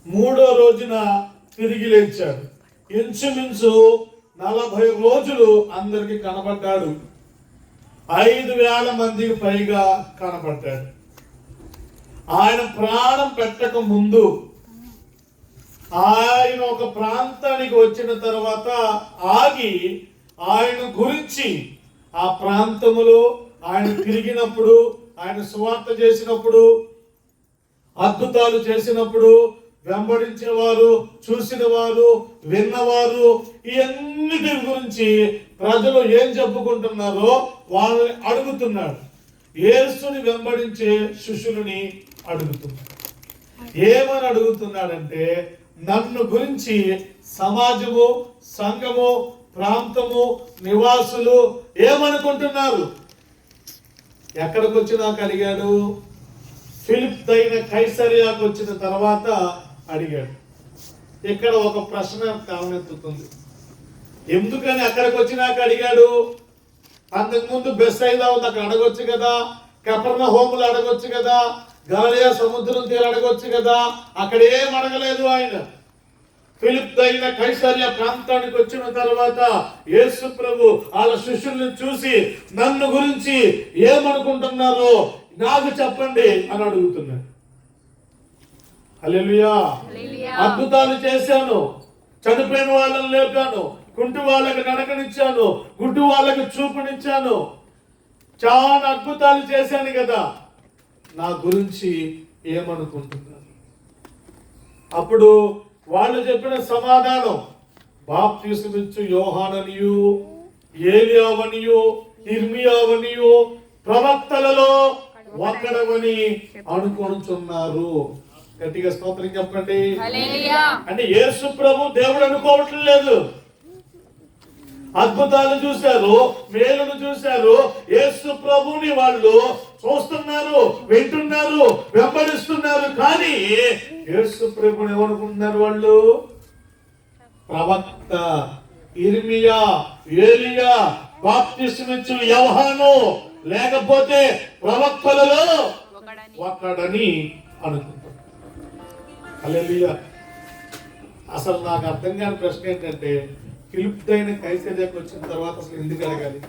మూడో రోజున తిరిగి లేచాడు. ఇంచుమించు 40 రోజులు అందరికి కనబడ్డాడు. 5,000 మందికి పైగా కనబడ్డాడు. ఆయన ప్రాణం పెట్టక ముందు ఆయన ఒక ప్రాంతానికి వచ్చిన తర్వాత ఆగి ఆయన గురించి ఆ ప్రాంతములో ఆయన తిరిగినప్పుడు, ఆయన సువార్త చేసినప్పుడు, అద్భుతాలు చేసినప్పుడు వెంబడించిన వారు, చూసిన వారు, విన్నవారు, ఇవన్నిటి గురించి ప్రజలు ఏం చెప్పుకుంటున్నారో వాళ్ళని అడుగుతున్నాడు. యేసుని వెంబడించే శిష్యులని అడుగుతున్నాడు. ఏమని అడుగుతున్నాడంటే, నన్ను గురించి సమాజము, సంఘము, ప్రాంతము, నివాసులు ఏమనుకుంటున్నారు? ఎక్కడికి వచ్చినాక అడిగాడు? ఫిలిప్ అయిన కైసరియాకు వచ్చిన తర్వాత అడిగాడు. ఇక్కడ ఒక ప్రశ్న కావనెత్తుతుంది. ఎందుకని అక్కడికి వచ్చినాక అడిగాడు? అంతకుముందు బెత్సయిదా ఉంది, అక్కడ అడగొచ్చు కదా. కపెర్నహూములో అడగొచ్చు కదా. గలిలయ సముద్రం తీర అడగొచ్చు కదా. అక్కడ ఏం అడగలేదు ఆయన. ఫిలిప్ అయిన కైసరియా ప్రాంతానికి వచ్చిన తర్వాత యేసు ప్రభు వాళ్ళ శిష్యుల్ని చూసి నన్ను గురించి ఏమనుకుంటున్నారో నాకు చెప్పండి అని అడుగుతున్నాడు. హల్లెలూయా. అద్భుతాలు చేశాను, చనిపోయిన వాళ్ళని లేపాను, కుంటి వాళ్ళకి నడకనిచ్చాను, గుడ్డి వాళ్ళకి చూపునిచ్చాను, చాలా అద్భుతాలు చేశాను కదా, నా గురించి ఏమనుకుంటున్నారు? అప్పుడు వాళ్ళు చెప్పిన సమాధానం, బాప్తిసమిచ్చు యోహాననియు, ఏలియావనియు, ఇర్మియావనియు ప్రవక్తలలో ఒక్కడవని అనుకొనుచున్నారు. గట్టిగా స్తోత్రం చెప్పండి. అంటే యేసు ప్రభు దేవుడు అనుకోవటం లేదు. అద్భుతాలు చూశారు, మేలును చూశారు, యేసు ప్రభుని వాళ్ళు చూస్తున్నారు, వింటున్నారు, వెంబడిస్తున్నారు. కానీ యేసు ప్రభుని ఏమనుకుంటున్నారు వాళ్ళు? ప్రవక్త, ఇర్మియా, ఏలియా, బాప్తిస్మిచ్చు యోహాను, లేకపోతే ప్రవక్తలలో ఒకడని అనుకుంటున్నారు. హల్లెలూయా. అసలు నాకు అర్థం కాని ప్రశ్న ఏంటంటే, ఫిలిప్ అయిన కైసరియాకు వచ్చిన తర్వాత అసలు ఎందుకు అడగాలి?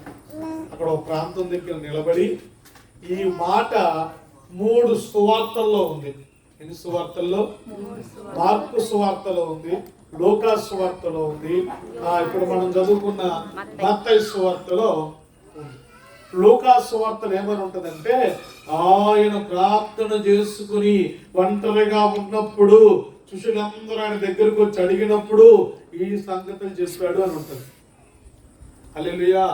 అక్కడ ఒక ప్రాంతం దగ్గర నిలబడి ఈ మాట 3 సువార్తల్లో ఉంది. ఎన్ని సువార్తల్లో? మార్కు సువార్తలో ఉంది, లూకా సువార్తలో ఉంది, ఇప్పుడు మనం చదువుకున్న మత్తయి సువార్తలో ఉంది. లూకా సువార్తలు ఏమని ఉంటుందంటే, ఆయన ప్రార్థన చేసుకుని ఒంటరిగా ఉన్నప్పుడు శిష్యులందరూ ఆయన దగ్గరకు వచ్చి అడిగినప్పుడు ఈ సంగతులు చెప్పాడు అని ఉంటుంది. హల్లెలూయా.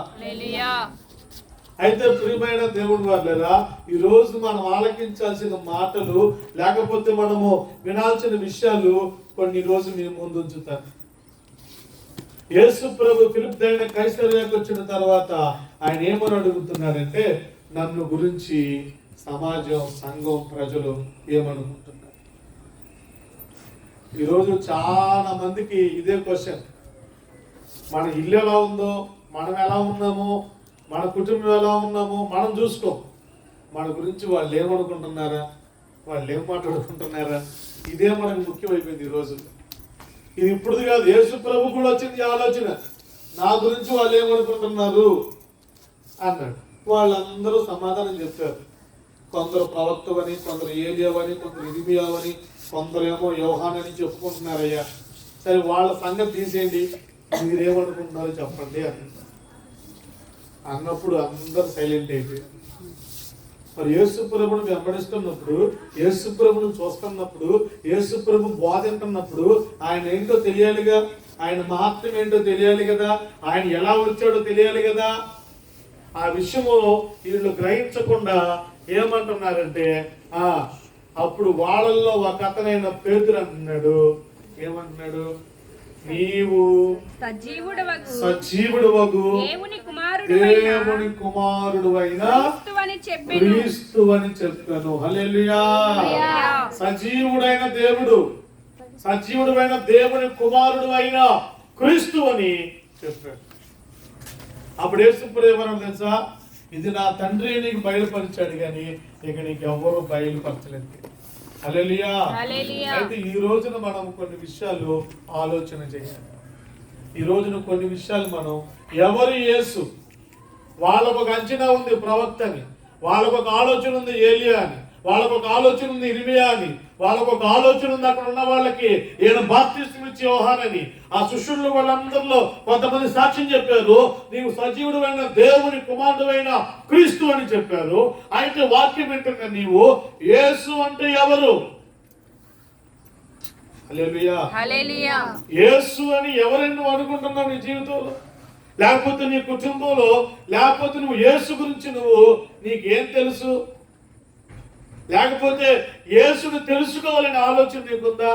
అయితే ప్రియమైన దేవుడు వాళ్ళరా, ఈ రోజు మనం ఆలకించాల్సిన మాటలు, లేకపోతే మనము వినాల్సిన విషయాలు కొన్ని రోజు మీ ముందు ఉంచుతాను. యేసు ప్రభు ఫిలిప్ అయిన కైసరియాకు వచ్చిన తర్వాత ఆయన ఏమని అడుగుతున్నారంటే, నన్ను గురించి సమాజం, సంఘం, ప్రజలు ఏమనుకుంటున్నారు? ఈరోజు చాలా మందికి ఇదే క్వశ్చన్. మన ఇల్లు ఎలా ఉందో, మనం ఎలా ఉన్నామో, మన కుటుంబం ఎలా ఉన్నామో మనం చూసుకోం. మన గురించి వాళ్ళు ఏమనుకుంటున్నారా, వాళ్ళు ఏం మాట్లాడుకుంటున్నారా, ఇదే మనకు ముఖ్యమైపోయింది ఈ రోజు. ఇది ఇప్పుడు కాదు, యేసు ప్రభు కూడా వచ్చింది ఆలోచన, నా గురించి వాళ్ళు ఏమనుకుంటున్నారు అన్నాడు. వాళ్ళందరూ సమాధానం చెప్పారు. కొందరు ప్రవక్తవని, కొందరు ఏలియావని, కొందరు ఇర్మియావని, కొందరేమో యోహానని చెప్పుకుంటున్నారయ్యా. సరే వాళ్ళ సంగతి తీసేయండి, మీరేమనుకుంటున్నారో చెప్పండి అన్నప్పుడు అందరు సైలెంట్ అయిపోయారు. మరి యేసు ప్రభుని వెంబడిస్తున్నప్పుడు, యేసు ప్రభుని చూస్తున్నప్పుడు, యేసు ప్రభు బోధింటున్నప్పుడు ఆయన ఏంటో తెలియాలిగా, ఆయన మహత్వం ఏంటో తెలియాలి కదా, ఆయన ఎలా వచ్చాడో తెలియాలి కదా. ఆ విషయము వీళ్ళు గ్రహించకుండా ఏమంటున్నారంటే, అప్పుడు వాళ్ళల్లో ఒక అతనైన పేతురు అంటున్నాడు. ఏమంటున్నాడు? నీవు సజీవుడు వగు దేవుని కుమారుడు అయిన క్రీస్తు అని చెప్పాను. హల్లెలూయా. సజీవుడైన దేవుడు, సజీవుడైన దేవుని కుమారుడు అయిన క్రీస్తు అని చెప్పాడు. అప్పుడు యేసుప్రభు తెలుసా, ఇది నా తండ్రి నీకు బయలుపరిచాడు కానీ ఇక నీకు ఎవరు బయలుపరచలేదు. హల్లెలూయా. అయితే ఈ రోజున మనం కొన్ని విషయాలు ఆలోచన చేయాలి. ఈ రోజున కొన్ని విషయాలు మనం ఎవరు యేసు, వాళ్ళకు ఒక అంచనా ఉంది ప్రవక్త అని, వాళ్ళకు ఒక ఆలోచన ఉంది ఏలియా అని, వాళ్ళకు ఒక ఆలోచన ఉంది ఇర్మియా అని, వాళ్ళకు ఒక ఆలోచన ఉంది అక్కడ ఉన్న వాళ్ళకి ఈయన బాప్తిస్మం ఇచ్చే యోహాను అని. ఆ శిష్యులు వాళ్ళందరిలో కొంతమంది సాక్ష్యం చెప్పారు, నీవు సజీవుడు అయిన దేవుని కుమారుడు అయిన క్రీస్తు అని చెప్పారు. అయితే వాక్యం వింటున్న నీవు యేసు అంటే ఎవరు? హల్లెలూయా. యేసు అని ఎవరైనా నువ్వు అనుకుంటున్నావు నీ జీవితంలో, లేకపోతే నీ కుటుంబంలో, లేకపోతే నువ్వు యేసు గురించి నీకేం తెలుసు? లేకపోతే యేసును తెలుసుకోవాలనే ఆలోచన నీకుందా?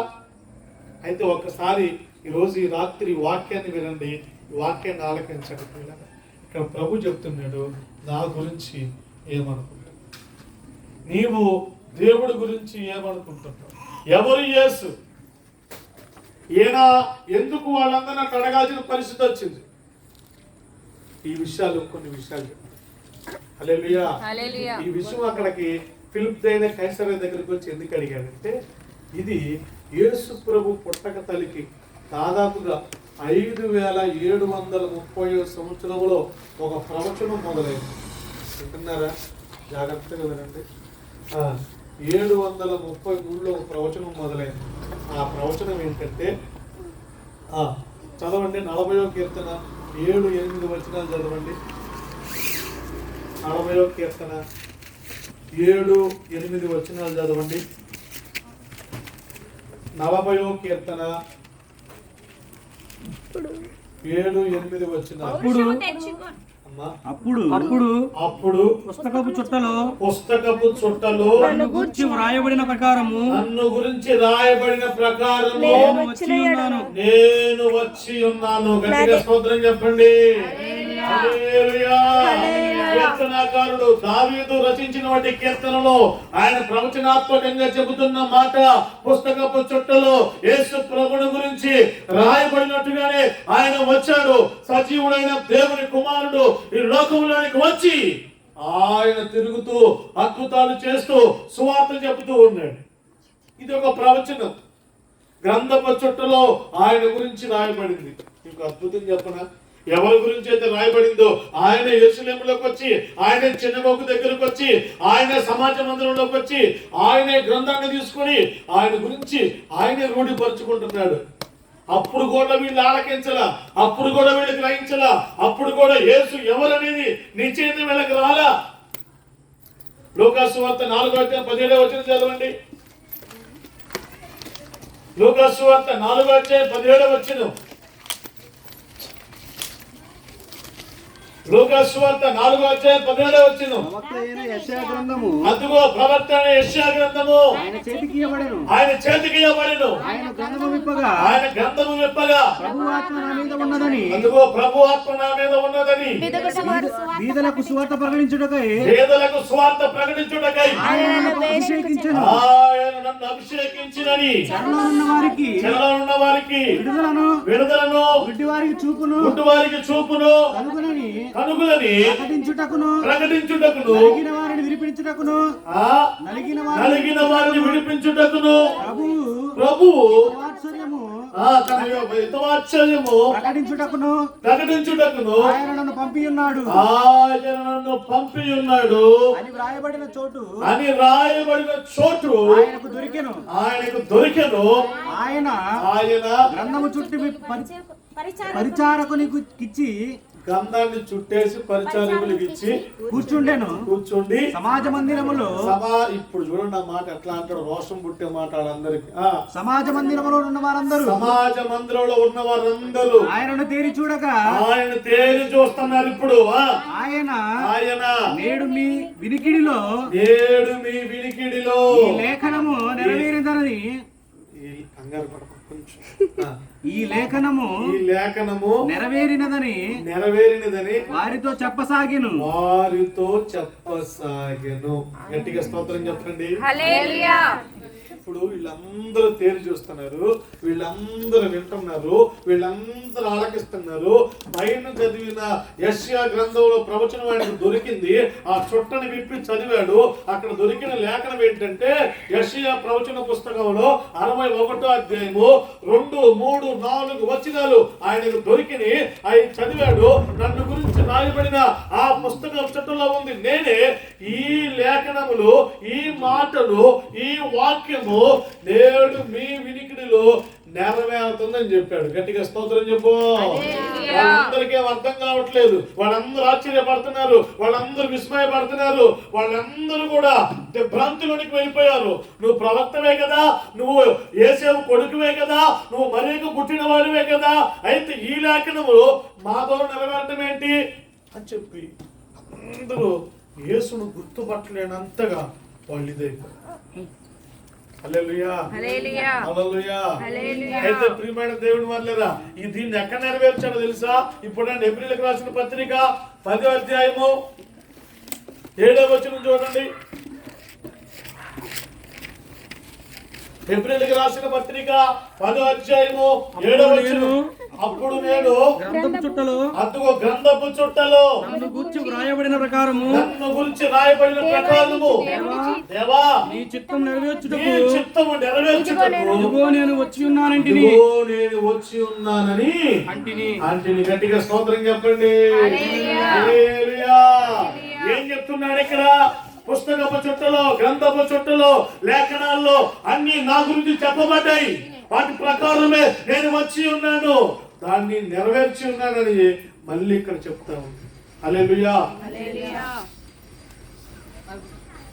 అయితే ఒక్కసారి ఈరోజు ఈ రాత్రి వాక్యాన్ని వినండి, ఈ వాక్యాన్ని ఆలకించండి. ఇక్కడ ప్రభు చెప్తున్నాడు, నా గురించి ఏమనుకుంటున్నావు? నీవు దేవుడి గురించి ఏమనుకుంటున్నావు? ఎవరు యేసు? ఈయన ఎందుకు వాళ్ళందరినీ అట్లా అడగాల్సిన పరిస్థితి వచ్చింది? ఈ విషయాలు కొన్ని విషయాలు హల్లెలూయా. ఈ విషయం అక్కడికి ఫిలిప్ అయిన కైసరయ్య దగ్గరికి వచ్చి ఎందుకు అడిగాడంటే, ఇది యేసు ప్రభు పుట్టక తల్లికి దాదాపుగా 5730 సంవత్సరంలో ఒక ప్రవచనం మొదలైంది. వింటున్నారా? జాగ్రత్తగా వినండి. 733లో ఒక ప్రవచనం మొదలైంది. ఆ ప్రవచనం ఏంటంటే, చదవండి 40వ కీర్తన 7-8 వచనాలు చదవండి. 40వ కీర్తన 7-8 వచనాలు చదవండి. 40వ కీర్తన 7-8 వచనాలు. అప్పుడు పుస్తకపు చుట్టలో నన్ను గురించి రాయబడిన ప్రకారము నేను వచ్చి ఉన్నాను. గట్టిగా స్తోత్రం చెప్పండి. హల్లెలూయా. కీర్తనాకారుడు దావీదు రచించిన వాటి కీర్తనలో ఆయన ప్రవచనాత్మకంగా చెబుతున్న మాట, పుస్తకపు చుట్టలో యేసు ప్రభుని గురించి రాయబడినట్టుగానే ఆయన వచ్చాడు. సజీవుడైన దేవుని కుమారుడు ఈ లోకంలోనికి వచ్చి ఆయన తిరుగుతూ అద్భుతాలు చేస్తూ సువార్త చెబుతూ ఉన్నాడు. ఇది ఒక ప్రవచనం. గ్రంథపు చుట్టలో ఆయన గురించి రాయబడింది. మీకు అద్భుతం చెప్పనా? ఎవరి గురించి అయితే రాయబడిందో ఆయన యెరూషలేములోకి వచ్చి, ఆయన చిన్నగోకు దగ్గరకు వచ్చి, ఆయన సమాజ మందిరంలోకి వచ్చి, ఆయనే గ్రంథాన్ని తీసుకొని ఆయన గురించి ఆయనే రూఢిపరుచుకుంటున్నాడు. అప్పుడు కూడా వీళ్ళు ఆలకించలా, అప్పుడు కూడా వీళ్ళు గ్రహించలా, అప్పుడు కూడా యేసు ఎవరనేది నిశ్చయిత వీళ్ళకి రాలా. లూకా సువార్త 4:17 చదవండి. లూకా సువార్త 4:17. లూకా సువార్త 4:17. అదిగో ప్రవక్త అయిన యెషయా గ్రంథము ఆయన చేతికి ఇవ్వబడెను. ఆయన గ్రంథము విప్పగా ప్రభువు ఆత్మ నా మీద ఉన్నదని, అదిగో ప్రభువు ఆత్మ నా మీద ఉన్నదని, బీదలకు సువార్త ప్రకటించుటకై ఆయన నన్ను అభిషేకించినని, చెరలో ఉన్న వారికి విడుదలను, గుడ్డివారికి చూపును కనుగులని ప్రకటించుటకును, నలిగిన వారిని విడిపించుటకును ప్రభువు ప్రకటించుటకును ఆయన నన్ను పంపి ఉన్నాడు అని రాయబడిన చోటు ఆయనకు దొరికెను. ఆయన గ్రంథము చుట్టి పరిచారకునికి ఇచ్చి, గంధాన్ని చుట్టేసి పరిచారకులకు ఇచ్చి కూర్చుండి సమాజ మందిరములో, ఇప్పుడు చూడండి ఆ మాట ఎట్లా అంటాడు, రోషం పుట్టే మాట వాళ్ళందరికి. సమాజ మందిరంలో ఉన్న వారందరూ ఆయనను తేరి చూస్తున్నారు. ఇప్పుడు ఆయన నేడు మీ వినికిడిలో ఈ లేఖనము నెరవేరిందని, ఈ లేఖనము నెరవేరినదని వారితో చెప్పసాగెను. గట్టిగా స్తోత్రం చెప్పండి. ఇప్పుడు వీళ్ళందరూ తేరి చూస్తున్నారు, వీళ్ళందరూ వింటున్నారు, వీళ్ళందరూ ఆలకిస్తున్నారు. పైన చదివిన యెషయా గ్రంథంలో ప్రవచనం ఆయనకు దొరికింది. ఆ చుట్టని విప్పి చదివాడు. అక్కడ దొరికిన లేఖనం ఏంటంటే యెషయా ప్రవచన పుస్తకంలో 61వ అధ్యాయము 2, 3, 4 వచనాలు ఆయనకు దొరికిని. ఆయన చదివాడు. నన్ను గురించి రాయబడిన ఆ పుస్తకం చుట్టలో ఉంది. నేనే ఈ లేఖనములు, ఈ మాటలు, ఈ వాక్యము నేడు మీ వినికిడిలో నెరవేరుతుందని చెప్పాడు. గట్టిగా స్తోత్రం చెప్పు. వాళ్ళందరికీ అర్థం కావట్లేదు, వాళ్ళందరూ ఆశ్చర్యపడుతున్నారు, వాళ్ళందరూ విస్మయపడుతున్నారు, వాళ్ళందరూ కూడా భ్రాంతిలోనికి వెళ్ళిపోయారు. నువ్వు ప్రవక్తవే కదా, నువ్వు యేసేపు కొడుకువే కదా, నువ్వు మరేక పుట్టిన వాడివే కదా, అయితే ఈ లేఖనము మాతో నెరవేరటం ఏంటి అని చెప్పి అందరూ యేసును గుర్తుపట్టలేనంతగా వాళ్ళు ఇదైపోయారు. హల్లెలూయా, హల్లెలూయా. అయితే ప్రియమైన దేవుని వాళ్ళరా, ఈ దీన్ని ఎక్కడ నెరవేర్చాడో తెలుసా? ఇప్పుడు ఏప్రిల్కి రాసిన పత్రిక 10వ అధ్యాయము 7వ వచనం చూడండి. ఏప్రిల్కి రాసిన పత్రిక 10వ అధ్యాయము 7వ వచనం. అప్పుడు నేను గ్రంథపు చుట్టలో నన్ను గురించి వ్రాయబడిన ప్రకారము దేవా నీ చిత్తము నెరవేర్చుటకు ఇదిగో నేను వచ్చి ఉన్నానని అంటిని. గట్టిగా స్తోత్రం చెప్పండి. హల్లెలూయా. ఏం చెప్తున్నాడు ఇక్కడ? పుస్తకపు చుట్టలో, గ్రంథపు చుట్టలో, లేఖనాల్లో అన్ని నా గురించి చెప్పబడ్డాయి. వాటి ప్రకారమే నేను వచ్చి ఉన్నాను, దాన్ని నెరవేర్చి ఉన్నానని మళ్ళీ ఇక్కడ చెప్తాము. హల్లెలూయా,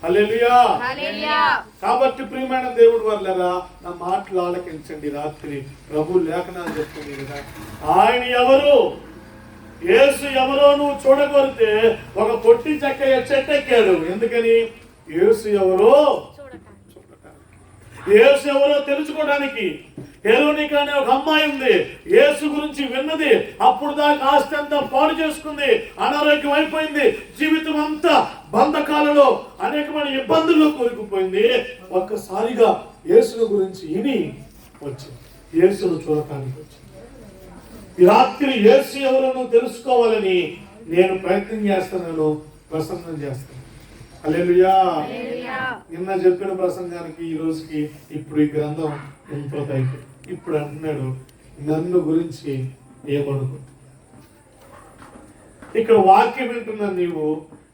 హల్లెలూయా. కాబట్టి ప్రియమైన దేవుడు వాళ్ళరా, నా మాటలు ఆలకించండి. రాత్రి ప్రభు లేఖనాలు చెప్తుంది కదా, ఆయన ఎవరు, యేసు ఎవరో నువ్వు చూడగలిగితే ఒక పొట్టి చెక్క చెట్టెక్కాడు. ఎందుకని? యేసు ఎవరో యేసు ఎవరో తెలుసుకోవడానికి. హెరోనిక అనే ఒక అమ్మాయి ఉంది, యేసు గురించి విన్నది. అప్పుడు దాకా ఆస్తి అంతా పాడు చేసుకుంది, అనారోగ్యం అయిపోయింది, జీవితం అంతా బంధకాలలో అనేకమైన ఇబ్బందుల్లో కూరుకుపోయింది. ఒక్కసారిగా యేసును గురించి విని వచ్చింది, యేసును చూడటానికి వచ్చింది. ఈ రాత్రి యేసు ఎవరో తెలుసుకోవాలని నేను ప్రయత్నం చేస్తున్నాను, ప్రసంగం చేస్తాను. హల్లెలూయా. నిన్న చెప్పిన ప్రసంగానికి ఈ రోజుకి ఇప్పుడు ఈ గ్రంథం ఇంప్రూవ్ అయిపోయింది. ఇప్పుడు అంటున్నాడు, నన్ను గురించి ఏమనుకో. ఇక్కడ వాక్యం వింటున్నా నీవు,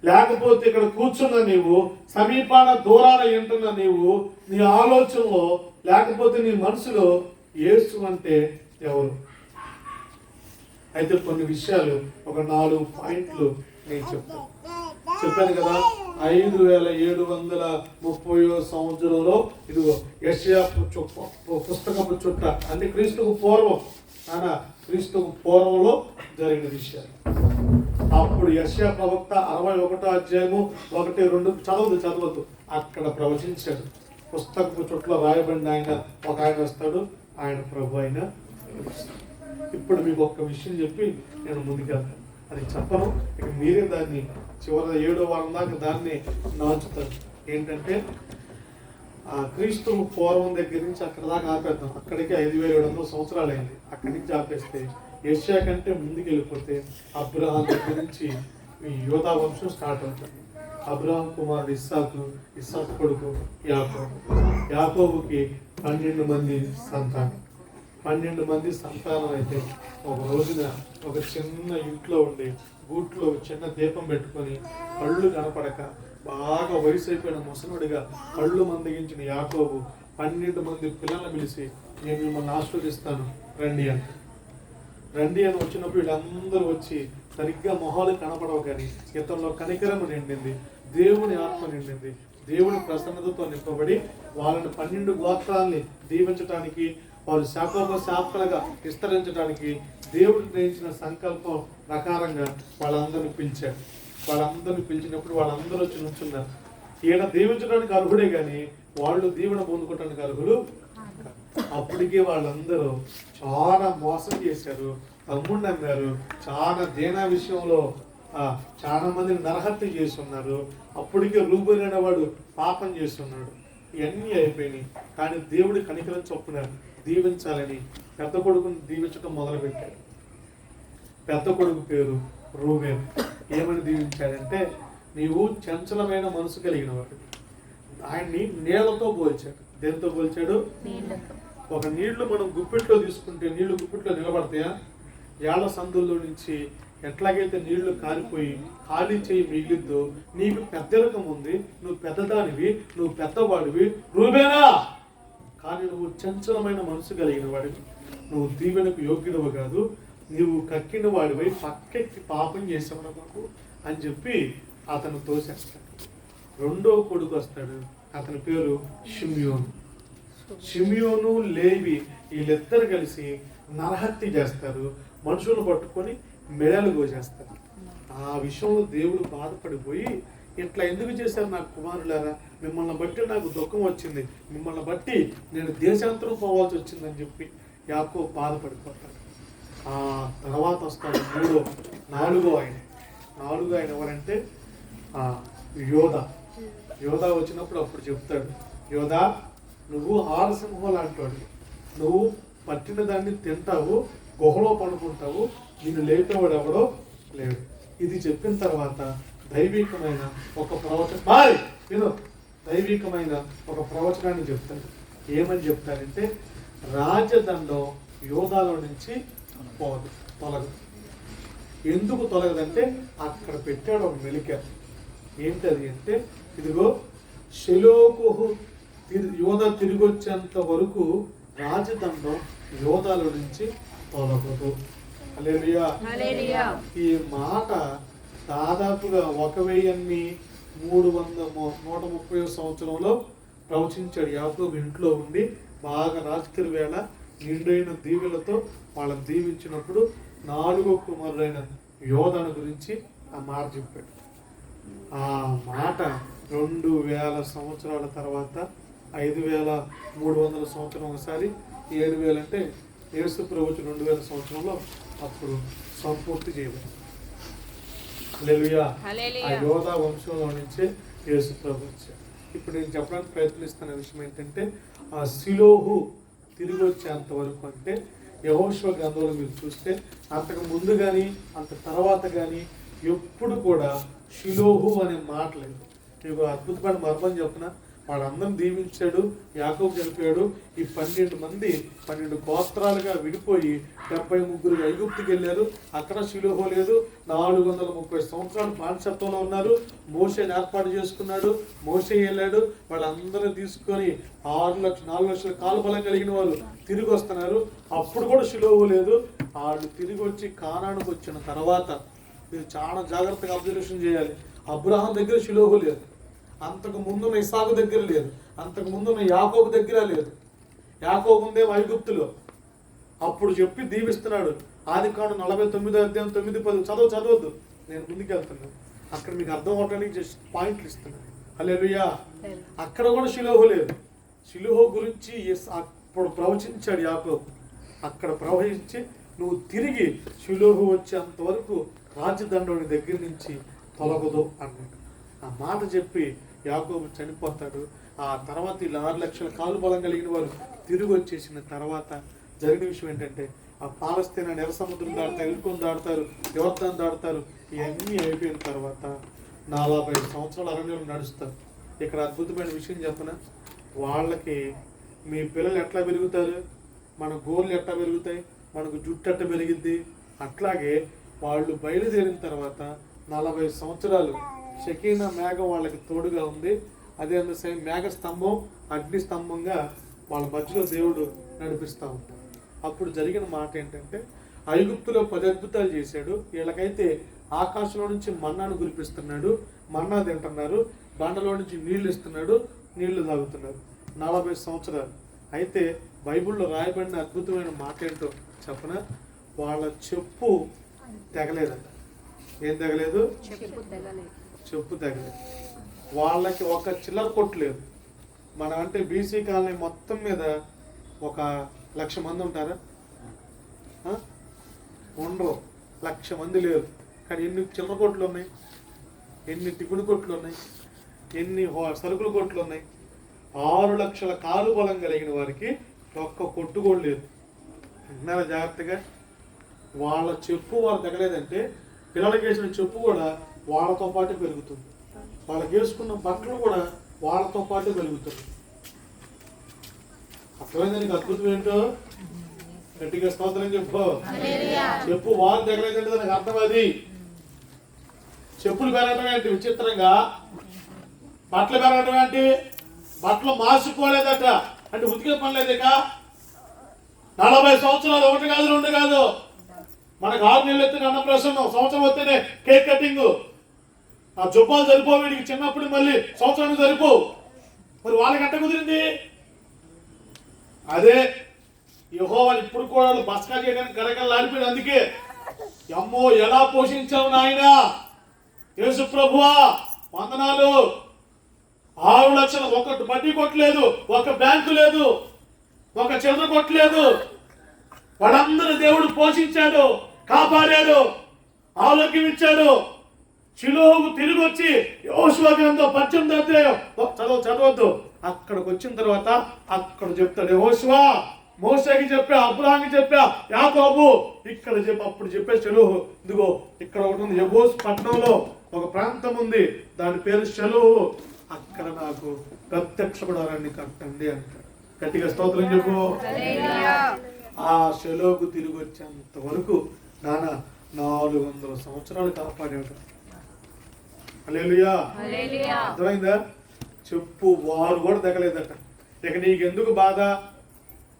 లేకపోతే ఇక్కడ కూర్చున్న నీవు, సమీపాన దూరాన వింటున్న నీవు, నీ ఆలోచనలో లేకపోతే నీ మనసులో యేసు అంటే ఎవరు? అయితే కొన్ని విషయాలు, ఒక 4 పాయింట్లు నేను చెప్పాను కదా. 5730 సంవత్సరంలో ఇదిగో యెషయా పుస్తకపు చుట్ట, అంటే క్రీస్తుకు పూర్వం, క్రీస్తుకు పూర్వంలో జరిగిన విషయాలు. అప్పుడు యెషయా ప్రవక్త 61వ అధ్యాయము 1, 2 చదవద్దు, అక్కడ ప్రవచించాడు. పుస్తకపు చుట్టలో రాయబడిన ఆయన ఒక ఆయన వస్తాడు, ఆయన ప్రభు అయిన. ఇప్పుడు మీకు ఒక్క విషయం చెప్పి నేను ముందుకెళ్తాను. అది చెప్పను, ఇక మీరే దాన్ని చివరి 7వ వారం దాకా దాన్ని నాచుతారు. ఏంటంటే క్రీస్తు పూర్వం దగ్గర నుంచి అక్కడ దాకా ఆపేద్దాం. అక్కడికి 5700 సంవత్సరాలు అయింది. అక్కడి నుంచి ఆపేస్తే యెషయా కంటే ముందుకు వెళ్ళిపోతే అబ్రహాం దగ్గర నుంచి ఈ యోధా వంశం స్టార్ట్ అవుతుంది. అబ్రహాం కుమారుడు ఇస్సాకు కొడుకు యాకోబుకి 12 మంది సంతానం. 12 మంది సంతానం అయితే ఒక రోజున ఒక చిన్న ఇంట్లో ఉండి గూట్లో చిన్న దీపం పెట్టుకొని కళ్ళు కనపడక బాగా వయసు అయిపోయిన ముసలుడిగా కళ్ళు మందగించిన యాకోబు 12 మంది పిల్లలను పిలిచి, నేను మిమ్మల్ని ఆశీర్వదిస్తాను రండి అని వచ్చినప్పుడు వీళ్ళందరూ వచ్చి సరిగ్గా మొహాలు కనపడవు, కానీ గతంలో కనికరము నిండింది, దేవుని ఆత్మ నిండింది, దేవుని ప్రసన్నతతో నింపబడి వాళ్ళని 12 గోత్రాల్ని దీవించడానికి, వాళ్ళు శాఖలుగా విస్తరించడానికి దేవుడు గ్రహించిన సంకల్పం ప్రకారంగా వాళ్ళందరినీ పిలిచాడు. వాళ్ళందరినీ పిలిచినప్పుడు వాళ్ళందరూ వచ్చి నుంచున్నారు. ఈయన దీవించడానికి అర్హుడే కానీ వాళ్ళు దీవెన పొందుకోవడానికి అర్హులు. అప్పటికే వాళ్ళందరూ చాలా మోసం చేశారు, తమ్ముడు నమ్మారు, చాలా దేనా విషయంలో చాలా మందిని నరహత్య చేస్తున్నారు. అప్పటికే రూబేను అనేవాడు పాపం చేస్తున్నాడు. ఇవన్నీ అయిపోయినాయి. కానీ దేవుడి కనికరం చొప్పున దీవించాలని పెద్ద కొడుకుని దీవించడం మొదలుపెట్టాడు. పెద్ద కొడుకు పేరు రూబేన్. ఏమని దీవించాడంటే, నీవు చంచలమైన మనసు కలిగిన వాడు. ఆయన్ని నీళ్లతో పోల్చాడు. దేంతో పోల్చాడు? ఒక నీళ్లు మనం గుప్పిట్లో తీసుకుంటే నీళ్లు గుప్పిట్లో నిలబడతాయా? ఏళ్ల సందుల్లో నుంచి ఎట్లాగైతే నీళ్లు కారిపోయి ఖాళీ చేయి మిగిలిద్దో, నీకు పెద్దరికం ఉంది, నువ్వు పెద్దదానివి, నువ్వు పెద్దవాడివి రూబేనా, కానీ నువ్వు చంచలమైన మనసు కలిగిన వాడివి, నువ్వు దీవెనకు యోగ్యుడవు కాదు, నువ్వు కక్కిన వాడివై పక్కెక్కి పాపం చేసావు నాకు అని చెప్పి అతను తోసేస్తాడు. రెండో కొడుకు వస్తాడు, అతని పేరు షిమ్యోను. షిమ్యోను లేవి వీళ్ళిద్దరు కలిసి నరహత్య చేస్తారు. మనుషులను పట్టుకొని మెడలు కోసేస్తారు. ఆ విషయంలో దేవుడు బాధపడిపోయి, ఇట్లా ఎందుకు చేశారు నా కుమారులారా, మిమ్మల్ని బట్టి నాకు దుఃఖం వచ్చింది, మిమ్మల్ని బట్టి నేను దేశాంతరం పోవాల్సి వచ్చిందని చెప్పి యాకోబు బాధపడిపోతాడు. ఆ తర్వాత వస్తాడు నాలుగో ఆయన ఎవరంటే యోధ వచ్చినప్పుడు అప్పుడు చెప్తాడు, యోధా నువ్వు ఆరసింహం లాంటి, నువ్వు పట్టిన దాన్ని తింటావు, గుహలో పడుకుంటావు, నిన్ను లేపేవాడు ఎవడో లేడు. ఇది చెప్పిన తర్వాత దైవికమైన ఒక ప్రవచనాన్ని చెప్తాడు. ఏమని చెప్తాడంటే, రాజదండం యోధాలో నుంచి తొలగదు. ఎందుకు తొలగదంటే, అక్కడ పెట్టాడు ఒక మెలిక. ఏంటది అంటే, ఇదిగో షెలోకుహు యోధ తిరిగి వచ్చేంత వరకు రాజదండం యోధాల నుంచి తొలగదు. హల్లెలూయా. ఈ మాట దాదాపుగా 1130 సంవత్సరంలో ప్రవచించాడు. యాకోబు ఇంట్లో ఉండి బాగా రాత్రి వేళ నిండైన దీవెలతో వాళ్ళని దీవించినప్పుడు 4వ కుమారుడైన యోధను గురించి ఆ మాట చెప్పాడు. ఆ మాట 2000 సంవత్సరాల తర్వాత 5300 సంవత్సరం ఒకసారి, 7000 అంటే యేసు ప్రభువు 2000 సంవత్సరంలో అప్పుడు సంపూర్తి చేయబడింది. హల్లెలూయా. ఆ యోధా వంశంలో నుంచే యేసు ప్రభువు వచ్చాడు. ఇప్పుడు నేను చెప్పడానికి ప్రయత్నిస్తున్న విషయం ఏంటంటే, ఆ షిలోహు తిరిగి వచ్చేంత వరకు అంటే యెహోషువ గ్రంథంలో మీరు చూస్తే అంతకు ముందు కానీ అంత తర్వాత కానీ ఎప్పుడు కూడా షిలోహు అనే మాట లేదు. మీకు అద్భుతమైన మర్మం చెప్పిన, వాళ్ళందరిని దీవించాడు, యాకోబు చనిపోయాడు. ఈ 12 గోత్రాలుగా విడిపోయి 73 ఐగుప్తుకి వెళ్ళారు. అక్కడ షిలోహు లేదు. 430 సంవత్సరాలు బానిసత్వంలో ఉన్నారు. మోషేని ఏర్పాటు చేసుకున్నాడు. మోషే వెళ్ళాడు. వాళ్ళందరూ తీసుకొని 4 లక్షల కాలు బలం కలిగిన వాళ్ళు తిరిగి వస్తున్నారు. అప్పుడు కూడా షిలోహు లేదు. వాళ్ళు తిరిగి వచ్చి కానానుకు వచ్చిన తర్వాత మీరు చాలా జాగ్రత్తగా అబ్జర్వేషన్ చేయాలి. అబ్రహాం దగ్గర షిలోహు లేదు, అంతకు ముందున్న ఇసాకు దగ్గర లేదు, అంతకు ముందున్న యాకోబు దగ్గర లేదు. యాకోబు ఉందేమో ఐగుప్తులో. అప్పుడు చెప్పి దీవిస్తున్నాడు. ఆదికాండం 49వ అధ్యాయం 9-10 చదవద్దు, నేను ముందుకు వెళ్తున్నాను. అక్కడ మీకు అర్థం అవడానికి జస్ట్ పాయింట్లు ఇస్తున్నాను. హల్లెలూయా. అక్కడ కూడా షిలోహు లేదు. షిలోహు గురించి అప్పుడు ప్రవచించాడు యాకోబు. అక్కడ ప్రవహించి నువ్వు తిరిగి షిలోహు వచ్చేంత వరకు రాజదండం దగ్గర నుంచి తొలగదు అన్నాడు. ఆ మాట చెప్పి యాకోబు చనిపోతాడు. ఆ తర్వాత వీళ్ళు 6 లక్షల కాలు బలం కలిగిన వారు తిరిగి వచ్చేసిన తర్వాత జరిగిన విషయం ఏంటంటే, ఆ పాలస్తీనా నెర సముద్రం దాడతారు, ఇరుకొని దాడతారు, యోర్దాను దాడతారు. ఇవన్నీ అయిపోయిన తర్వాత 40 సంవత్సరాల అరణ్యంలో నడుస్తారు. ఇక్కడ అద్భుతమైన విషయం చెప్పన, వాళ్ళకి మీ పిల్లలు ఎట్లా పెరుగుతారు, మన గోర్లు ఎట్లా పెరుగుతాయి, మనకు జుట్టు ఎట్లా పెరిగిద్ది, అట్లాగే వాళ్ళు బయలుదేరిన తర్వాత 40 సంవత్సరాలు షకీనా మేఘం వాళ్ళకి తోడుగా ఉంది. అదే సేమ్ మేఘ స్తంభం అగ్ని స్తంభంగా వాళ్ళ మధ్యలో దేవుడు నడిపిస్తూ ఉంటాడు. అప్పుడు జరిగిన మాట ఏంటంటే, ఐగుప్తులో 10 అద్భుతాలు చేశాడు. వీళ్ళకైతే ఆకాశంలో నుంచి మన్నాను కురిపిస్తున్నాడు, మన్నా తింటున్నారు, బండలో నుంచి నీళ్లు ఇస్తున్నాడు, నీళ్లు తాగుతున్నారు 40 సంవత్సరాలు. అయితే బైబిల్లో రాయబడిన అద్భుతమైన మాట ఏంటో చెప్పన, వాళ్ళ చెప్పు తెగలేదంట. ఏం తెగలేదు? చెప్పు తెగలేదు. వాళ్ళకి ఒక చిల్లర కొట్టు లేదు. మనం అంటే బీసీ కాలనీ మొత్తం మీద 1,00,000 మంది ఉంటారా? ఉండరు. 1,00,000 మంది లేరు. కానీ ఎన్ని చిల్లర కొట్లు ఉన్నాయి, ఎన్ని టిఫిన్ కొట్లు ఉన్నాయి, ఎన్ని సరుకుల కొట్లు ఉన్నాయి. 6 లక్షల కాలు బలం కలిగిన వారికి ఒక్క కొట్టు కూడా లేదు. విన్నారా జాగ్రత్తగా? వాళ్ళ చెప్పు వాళ్ళు తగలేదంటే పిల్లలకి వేసిన చెప్పు కూడా వాళ్ళతో పాటు పెరుగుతుంది. వాళ్ళకి వేసుకున్న బట్టలు కూడా వాళ్ళతో పాటు పెరుగుతుంది. అర్థమైంది నీకు అద్భుతం ఏంటో? గట్టిగా స్తోత్రం చెప్పు. చెప్పు వాళ్ళు తగలేదంటే దానికి అర్థం అది. చెప్పులు పెరగడం ఏంటి విచిత్రంగా, బట్టలు పెరగడం ఏంటి, బట్టలు మార్చుకోలేదట అంటే ఉతికే పని లేదక. 40 సంవత్సరాలు, 1 కాదు 2 కాదు, మనకు 6 నెలలు ఎత్తిన అన్నప్రాసనం, సంవత్సరం వస్తేనే కేక్ కటింగ్. ఆ జుబ్బాలు సరిపోవు వీడికి, చిన్నప్పుడు మళ్ళీ సంవత్సరానికి సరిపోవు. మరి వాళ్ళకి ఎట్ట కుదిరింది? అదే యెహోవాని ఇప్పుడు కూడా బస్కా చేయడానికి గరగలాడిపోయింది. అందుకే అమ్మో ఎలా పోషించావు నాయన యేసు ప్రభువా వందనాలు. 6 లక్షలు, ఒకటి బడ్డీ కొట్టలేదు, ఒక బ్యాంకు లేదు, ఒక చిల్లర కొట్టలేదు. వాళ్ళందరూ దేవుడు పోషించాడు, కాపాడాడు, ఆరోగ్యం ఇచ్చాడు. షిలోహుకు తిరిగి వచ్చి యెహోషువ గ్రంథం 18వ అధ్యాయం చదవద్దు. అక్కడికి వచ్చిన తర్వాత అక్కడ చెప్తాడు యెహోషువ మోసేకి చెప్పా, అబ్రాహాంకి చెప్పా, యాకోబు ఇక్కడ చెప్పి అప్పుడు చెప్పే షిలోహు. ఇదిగో ఇక్కడ ఒకటి ఉంది, యెబూస్ పట్టణంలో ఒక ప్రాంతం ఉంది, దాని పేరు షిలోహు. అక్కడ నాకు ప్రత్యక్షపడాలని కట్టండి అంటాడు. గట్టిగా స్తోత్రం చెప్పు. ఆ షిలోహుకు తిరిగి వచ్చేంత వరకు నాన్న 400 సంవత్సరాలు కాపాడాడు. హల్లెలూయా. అర్థమైందా? చెప్పు వారు కూడా తగలేదట. ఇక నీకెందుకు బాధ,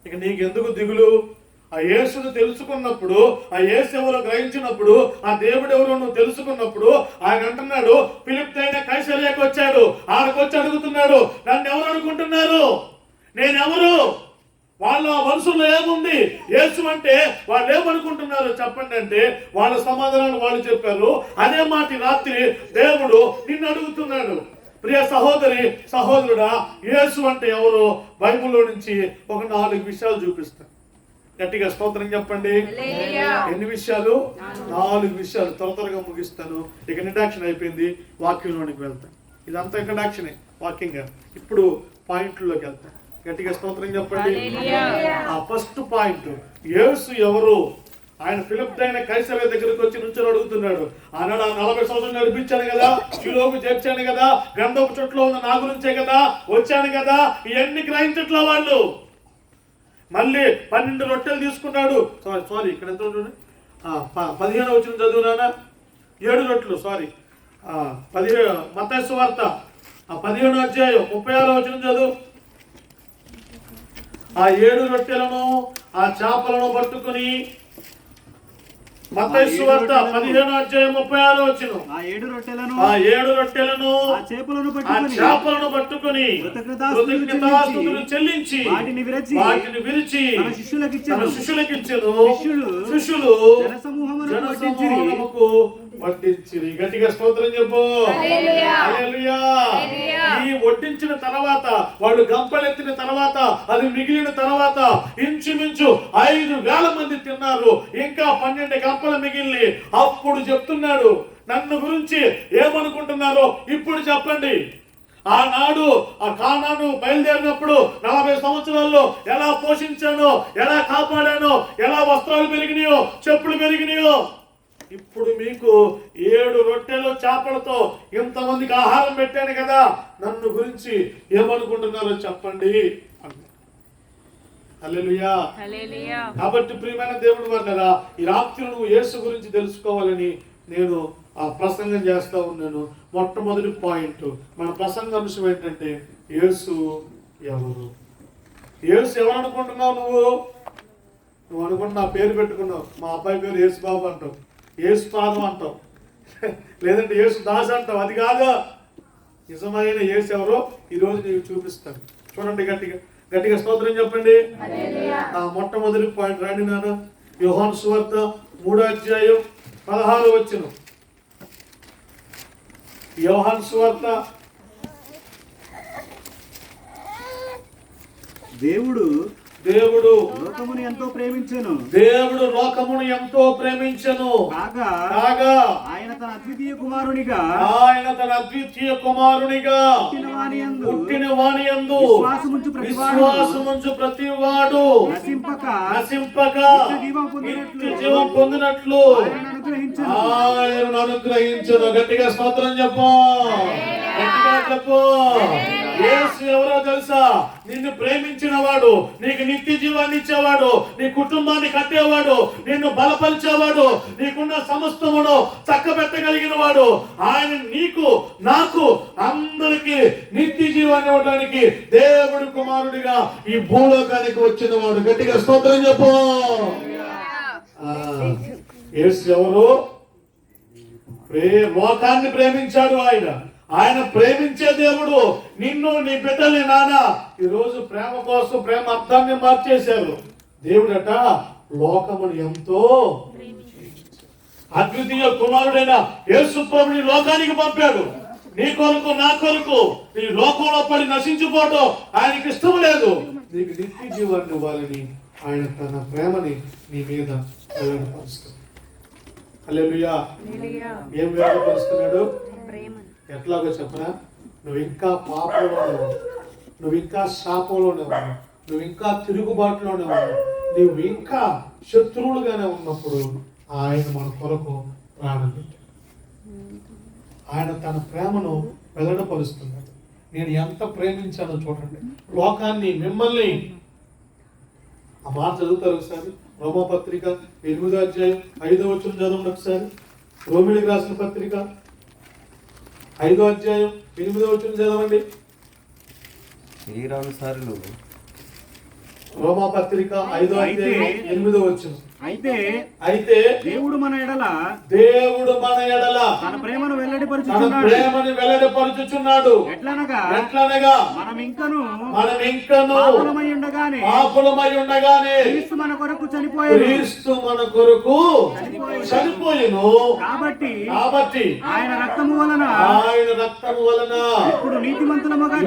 ఇక నీకెందుకు దిగులు? ఆ యేసును తెలుసుకున్నప్పుడు, ఆ యేసు ఎవరో గ్రహించినప్పుడు, ఆ దేవుడు ఎవరో నువ్వు తెలుసుకున్నప్పుడు ఆయన అంటున్నాడు, ఫిలిప్పీ అయిన కైసరియకు వచ్చాడు, ఆడకు వచ్చి అడుగుతున్నాడు, నన్ను ఎవరు అనుకుంటున్నారు, నేనెవరు? వాళ్ళ మనసులో ఏముంది? యేసు అంటే వాళ్ళు ఏమనుకుంటున్నారు చెప్పండి అంటే వాళ్ళ సమాధానాలు వాళ్ళు చెప్పారు. అదే మాట రాత్రి దేవుడు నిన్ను అడుగుతున్నాడు. ప్రియ సహోదరి సహోదరుడా, యేసు అంటే ఎవరు? బైబిల్లో నుంచి ఒక 4 విషయాలు చూపిస్తాను. గట్టిగా స్తోత్రం చెప్పండి. ఎన్ని విషయాలు? 4 విషయాలు. త్వరగా ముగిస్తాను. ఇక ఇంట్రడక్షన్ అయిపోయింది, వాక్యంలోనికి వెళ్తాను. ఇదంతా ఇంట్రడక్షనే, వాక్యంగా. ఇప్పుడు పాయింట్లోకి వెళ్తాను. గట్టిగా స్తోత్రం చెప్పండి. ఆ ఫస్ట్ పాయింట్, యేసు ఎవరు? ఆయన ఫిలిప్పీ అయిన కైసరయ దగ్గరికి వచ్చి నుంచి అడుగుతున్నాడు. ఆనాడు 40 సంవత్సరాలు నడిపించాను కదా, షిలోహుకు చేర్చాను కదా, గంధపు చెట్లో ఉన్న నా గురించే కదా వచ్చాను కదా, ఇవన్నీ గ్రహించట్లా వాళ్ళు. మళ్ళీ 12 రొట్టెలు తీసుకున్నాడు. సారీ ఇక్కడ ఎంత ఉంటుంది? 15వ వచనం చదువునానా? 7 రొట్టెలు, సారీ 17 మత్తయి సువార్త 15వ అధ్యాయం 36వ వచనం చదువు. ఆ 7 రొట్టెలను ఆ చేపలను పట్టుకుని, మత్తయి సువార్త 15వ అధ్యాయం 36వ వచనం. ఆ 7 రొట్టెలను ఆ చేపలను పట్టుకుని కృతజ్ఞతాస్తుతులు చెల్లించి వాటిని విరిచి తన శిష్యులకు ఇచ్చెను. శిష్యులు జనసమూహమునకు వడ్డించిరి. గట్టిగా స్తోత్రం చెప్పు. హల్లెలూయా. ఈ వడ్డించిన తర్వాత, వాళ్ళు గంపలెత్తిన తర్వాత, అది మిగిలిన తర్వాత ఇంచుమించు 5,000 మంది తిన్నారు. ఇంకా 12 గంపలు మిగిలి. అప్పుడు చెప్తున్నాడు, నన్ను గురించి ఏమనుకుంటున్నారో ఇప్పుడు చెప్పండి. ఆనాడు ఆ కానాను బయలుదేరినప్పుడు 40 సంవత్సరాల్లో ఎలా పోషించానో, ఎలా కాపాడానో, ఎలా వస్త్రాలు పెరిగినాయో, చెప్పులు పెరిగినాయో, ఇప్పుడు మీకు 7 రొట్టెలు చేపలతో ఇంతమందికి ఆహారం పెట్టాను కదా, నన్ను గురించి ఏమనుకుంటున్నారో చెప్పండి అన్న. హల్లెలూయా. కాబట్టి ప్రియమైన దేవుడు వర్లరా, ఈ రాత్రి నువ్వు యేసు గురించి తెలుసుకోవాలని నేను ఆ ప్రసంగం చేస్తా ఉన్నాను. మొట్టమొదటి పాయింట్, మన ప్రసంగ అంశం ఏంటంటే యేసు ఎవరు? యేసు ఎవరు అనుకుంటున్నావు నువ్వు? నువ్వు అనుకుంటున్నా నా పేరు పెట్టుకున్నావు, మా అబ్బాయి పేరు యేసు బాబు అంటావు, యేసు పాదం అంటావు, లేదంటే యేసు దాస్ అంటావు. అది కాదు. నిజమైన యేసు ఎవరో ఈరోజు నీకు చూపిస్తాను. చూడండి, గట్టిగా స్తోత్రం చెప్పండి. మొట్టమొదటి పాయింట్ రాండి నాన్న. యోహాను సువార్త 3వ అధ్యాయం 16వ వచనం. యోహాను సువార్త. దేవుడు దేవుడు లోకమును ఎంతో ప్రేమించెను. దేవుడు లోకమును ఎంతో ప్రేమించెను కాగా కాగా ఆయన తన అద్వితీయ కుమారునిగా ఆయన తన అద్వితీయ కుమారునిగా పుట్టిన వాని యందు విశ్వాసముంచు ప్రతివాడు నశింపక నిత్య జీవం పొందినట్లు ఆయనను అనుగ్రహించెను. గట్టిగా స్తోత్రం చెప్పు, గట్టిగా చెప్పు. యేసు ఎవరో తెలుసా? నిన్ను ప్రేమించిన వాడు, నీకు నిత్య జీవాన్ని ఇచ్చేవాడు, నీ కుటుంబాన్ని కట్టేవాడు, నిన్ను బలపరిచేవాడు, నీకున్న సమస్తమును చక్కబెట్టగలిగిన వాడు. ఆయన నీకు నాకు అందరికి నిత్య జీవాన్ని ఇవ్వడానికి దేవుడి కుమారుడిగా ఈ భూలోకానికి వచ్చిన వాడు. గట్టిగా స్తోత్రం చెప్పు. యేసు ఎవరు? లోకాన్ని ప్రేమించాడు ఆయన ప్రేమించే దేవుడు. నిన్ను నీ బిడ్డల్ని నాన్న ఈరోజు ప్రేమ కోసం ప్రేమ అర్థాన్ని మార్చేశారు. దేవుడట లోకమును ఎంతో అద్వితీయ కుమారుడైన యేసు ప్రభుని లోకానికి పంపాడు. నీ కొరకు నా కొరకు నీ లోకంలో పడి నశించిపోవడం ఆయనకి ఇష్టం లేదు. నీకు నిత్య జీవాన్ని ఇవ్వాలని ఆయన తన ప్రేమని నీ మీద వెల్లడిపరుస్తున్నాడు. హల్లెలూయా. ఏం వెల్లడిపరుస్తున్నాడు? ఎట్లాగో చెప్పనా? నువ్వు ఇంకా పాపంలోనే ఉన్నావు, నువ్వు ఇంకా శాపంలోనే ఉన్నావు, నువ్వు ఇంకా తిరుగుబాటులోనే ఉన్నావు, నువ్వు ఇంకా శత్రువులుగానే ఉన్నప్పుడు ఆయన మన కొరకు ప్రాణం పెట్టాడు. ఆయన తన ప్రేమను వెల్లడపరుస్తున్నాడు. నేను ఎంత ప్రేమించానో చూడండి లోకాన్ని, మిమ్మల్ని. ఆ మాట చదువుతారు ఒకసారి. రోమపత్రిక 8వ అధ్యాయం 5వ వచనం చదవండి ఒకసారి. రోమిలికి రాసిన పత్రిక 5వ అధ్యాయం 8వ వచనం చదవండి. శరీరానుసారులు రోమపత్రిక 5వ అధ్యాయం 8వ వచనం. అయితే దేవుడు మన ఎడల తన ప్రేమను వెల్లడిపరుచుచున్నాడు. ఎట్లనగా మనం ఇంకను పాపులమై ఉండగానే క్రీస్తు మన కొరకు చనిపోయెను. కాబట్టి ఆయన రక్తము వలన ఇప్పుడు నీతిమంతులముగా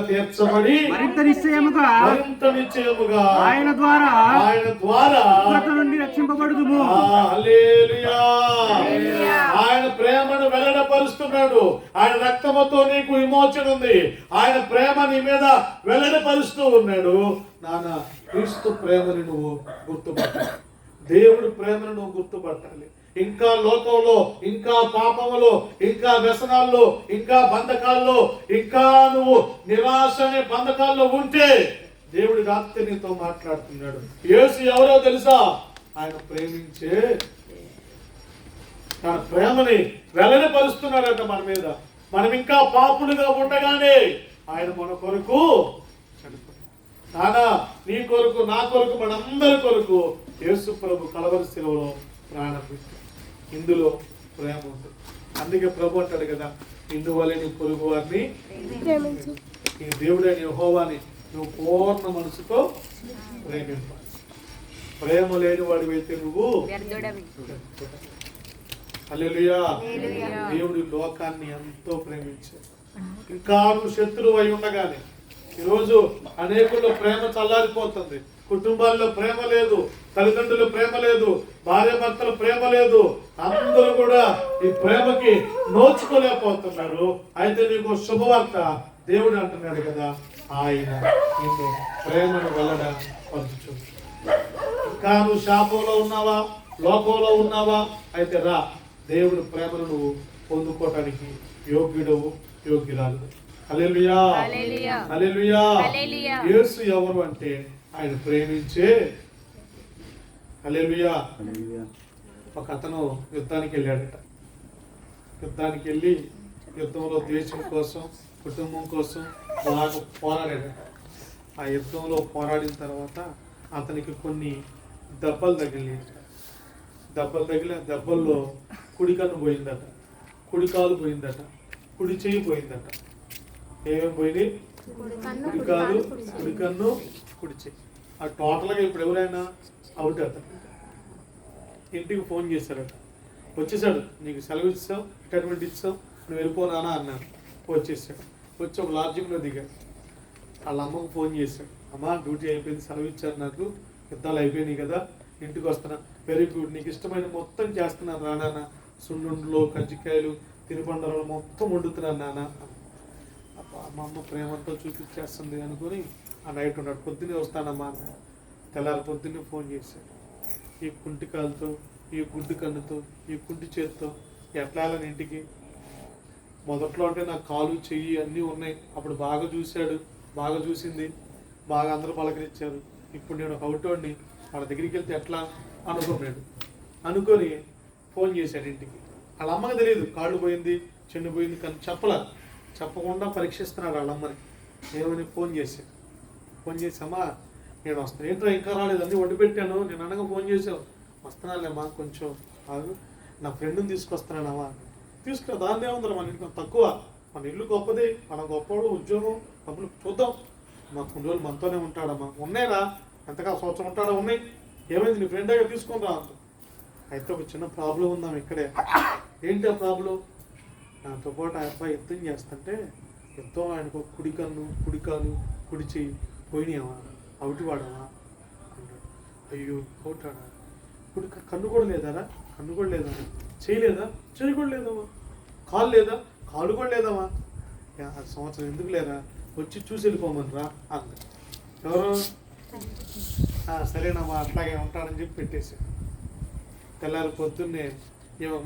తీర్చబడి మరింత నిశ్చయముగా ఆయన ద్వారా నుండి రక్షింపబడుదుము. ఆయన ప్రేమను వెల్లడపరుస్తున్నాడు. ఆయన రక్తముతో నీకు విమోచన ఉంది. ఆయన ప్రేమ నీ మీద వెల్లడపరుస్తూ ఉన్నాడు. నాన్న క్రీస్తు ప్రేమని నువ్వు గుర్తుపట్టాలి. దేవుడి ప్రేమను నువ్వు గుర్తుపట్టాలి. ఇంకా లోకంలో, ఇంకా పాపములో, ఇంకా వ్యసనాల్లో, ఇంకా బంధకాల్లో, ఇంకా నువ్వు నిరాశ అనే బంధకాల్లో ఉంటే దేవుడి రాత్రి నీతో మాట్లాడుతున్నాడు. యేసు ఎవరో తెలుసా? ఆయన ప్రేమించే తన ప్రేమని వెల్లడిపరుస్తున్నాడట మన మీద. మనం ఇంకా పాపులుగా ఉండగానే ఆయన మన కొరకు చనిపోయాడు. నానా నీ కొరకు, నా కొరకు, మనందరి కొరకు యేసు ప్రభు కలవరి శిలువలో ప్రాణం పెట్టాడు. ఇందులో ప్రేమ ఉంది. అందుకే ప్రభు అంటాడు కదా, ఇందువల్ల నీ పొరుగు వారిని ఈ దేవుడైన యెహోవాని నువ్వు పూర్ణ మనసుతో ప్రేమింపాలి. ప్రేమ లేని వాడివైతే నువ్వు హల్లెలూయా. దేవుడి లోకాన్ని ఎంతో ప్రేమించాడు. ఇంకా నువ్వు శత్రువు అయి ఉండగానే ఈరోజు అనేకుల్లో ప్రేమ చల్లారిపోతుంది. కుటుంబాల్లో ప్రేమ లేదు, తల్లిదండ్రుల ప్రేమ లేదు, భార్య భర్తల ప్రేమ లేదు. అందరూ కూడా ఈ ప్రేమకి నోచుకోలేకపోతున్నారు. అయితే నీకు శుభవార్త. దేవుడు అంటున్నాడు కదా, ఆయన నిన్ను ప్రేమను వెల్లడపరుచుచున్నాడు. ఇంకా నువ్వు శాపంలో ఉన్నావా, లోకంలో ఉన్నావా? అయితే రా, దేవుడు ప్రేమను నువ్వు పొందుకోవటానికి యోగ్యుడవు, యోగ్యురాలు. హల్లెలూయా, హల్లెలూయా. యేసు ఎవరు అంటే ఆయన ప్రేమించే. హల్లెలూయా. ఒక అతను యుద్ధానికి వెళ్ళాడట. యుద్ధానికి వెళ్ళి యుద్ధంలో దేశం కోసం, కుటుంబం కోసం బాగా పోరాడాడట. ఆ యుద్ధంలో పోరాడిన తర్వాత అతనికి కొన్ని దెబ్బలు తగిలి దెబ్బల్లో కుడి కన్ను పోయిందట, కుడి కాలు పోయిందట, కుడి చెయ్యి పోయిందట. ఏమేమి పోయింది? కుడి కాలు, కుడి కన్ను, కుడి చెయ్యి. ఆ టోటల్గా ఇప్పుడు ఎవరైనా అవుట్ అతను. ఇంటికి ఫోన్ చేశాడట. వచ్చేసాడు, నీకు సెలవు ఇస్తాం, రిటైర్మెంట్ ఇస్తాం, నువ్వు వెళ్ళిపోనానా అన్నాను. వచ్చేసాడు. వచ్చి ఒక లాడ్జింగ్లో దిగాడు. వాళ్ళ అమ్మకు ఫోన్ చేశాడు. అమ్మా డ్యూటీ అయిపోయింది, సెలవు ఇచ్చారు నాకు, యుద్ధాలు అయిపోయినాయి కదా, ఇంటికి వస్తున్నా. వెరీ గుడ్, నీకు ఇష్టమైన మొత్తం చేస్తున్నాను రా నాన్న, సున్నుండలు, కజ్జికాయలు, తినుబండలు మొత్తం వండుతున్నాను నాన్న. అబ్బా మా అమ్మ ప్రేమతో చూపించేస్తుంది అనుకుని ఆ నైట్ ఉన్నాడు. పొద్దున్నే వస్తానమ్మా అన్న. తెల్లారి పొద్దున్నే ఫోన్ చేశాడు. ఈ కుంటి కాలుతో, ఈ గుడ్డు కన్నుతో, ఈ కుంటి చేతితో ఎట్లా వెళ్ళాను ఇంటికి? మొదట్లో అంటే నాకు కాలు చెయ్యి అన్నీ ఉన్నాయి. అప్పుడు బాగా చూశాడు, బాగా చూసింది, బాగా అందరూ పలకరించారు. ఇప్పుడు నేను ఒక అవుటోడిని, వాళ్ళ దగ్గరికి వెళ్తే ఎట్లా అనుకున్నాడు. అనుకొని ఫోన్ చేశాడు ఇంటికి. వాళ్ళ అమ్మకి తెలియదు కాళ్ళు పోయింది, చెన్ను పోయింది, కానీ చెప్పకుండా పరీక్షిస్తున్నాడు వాళ్ళ అమ్మని. ఏమని ఫోన్ చేశాడు. ఫోన్ చేసామా నేను వస్తాను. ఏంటో ఇంకా రాలేదు, అన్నీ వండి పెట్టాను, నేను అనగా ఫోన్ చేసావు. వస్తున్నాలేమ్మా, కొంచెం ఆగు, నా ఫ్రెండ్ని తీసుకొస్తున్నానమ్మా. తీసుకురా, దాన్ని ఏముందిరా, మన ఇంటికి తక్కువ, మన ఇల్లు గొప్పది, మన గొప్పవాడు, ఉద్యోగం, డబ్బులు చూద్దాం, మా కొన్ని రోజులు మనతోనే ఉంటాడమ్మా. ఉన్నాయిరా, ఎంతగా సంవత్సరం ఉంటాడో ఉన్నాయి. ఏమైంది, నీ ఫ్రెండ్ దగ్గర తీసుకొని రా. అయితే ఒక చిన్న ప్రాబ్లం ఉందాం ఇక్కడే. ఏంటి ఆ ప్రాబ్లం? నాతో పాటు ఆ అబ్బాయి యుద్ధం చేస్తుంటే యుద్ధం ఆయనకు కుడి కన్ను, కుడి కాలు, కుడి చెయ్యి పోయినాయమ్మా, అవుటి వాడమా అన్నాడు. అయ్యో అవుతాడా? కుడి కన్ను కూడా లేదారా? కన్ను కూడా లేదమ్మా. చేయలేదా? చెయ్యి కూడా లేదమ్మా. కాలు లేదా? కాలు కూడా లేదమ్మా. సంవత్సరం ఎందుకు లేరా, వచ్చి చూసి వెళ్ళిపోమనరా అంది. ఎవరు? సరేనమ్మా అట్లాగే ఉంటానని చెప్పి పెట్టేసి తెల్లారి పొద్దున్నే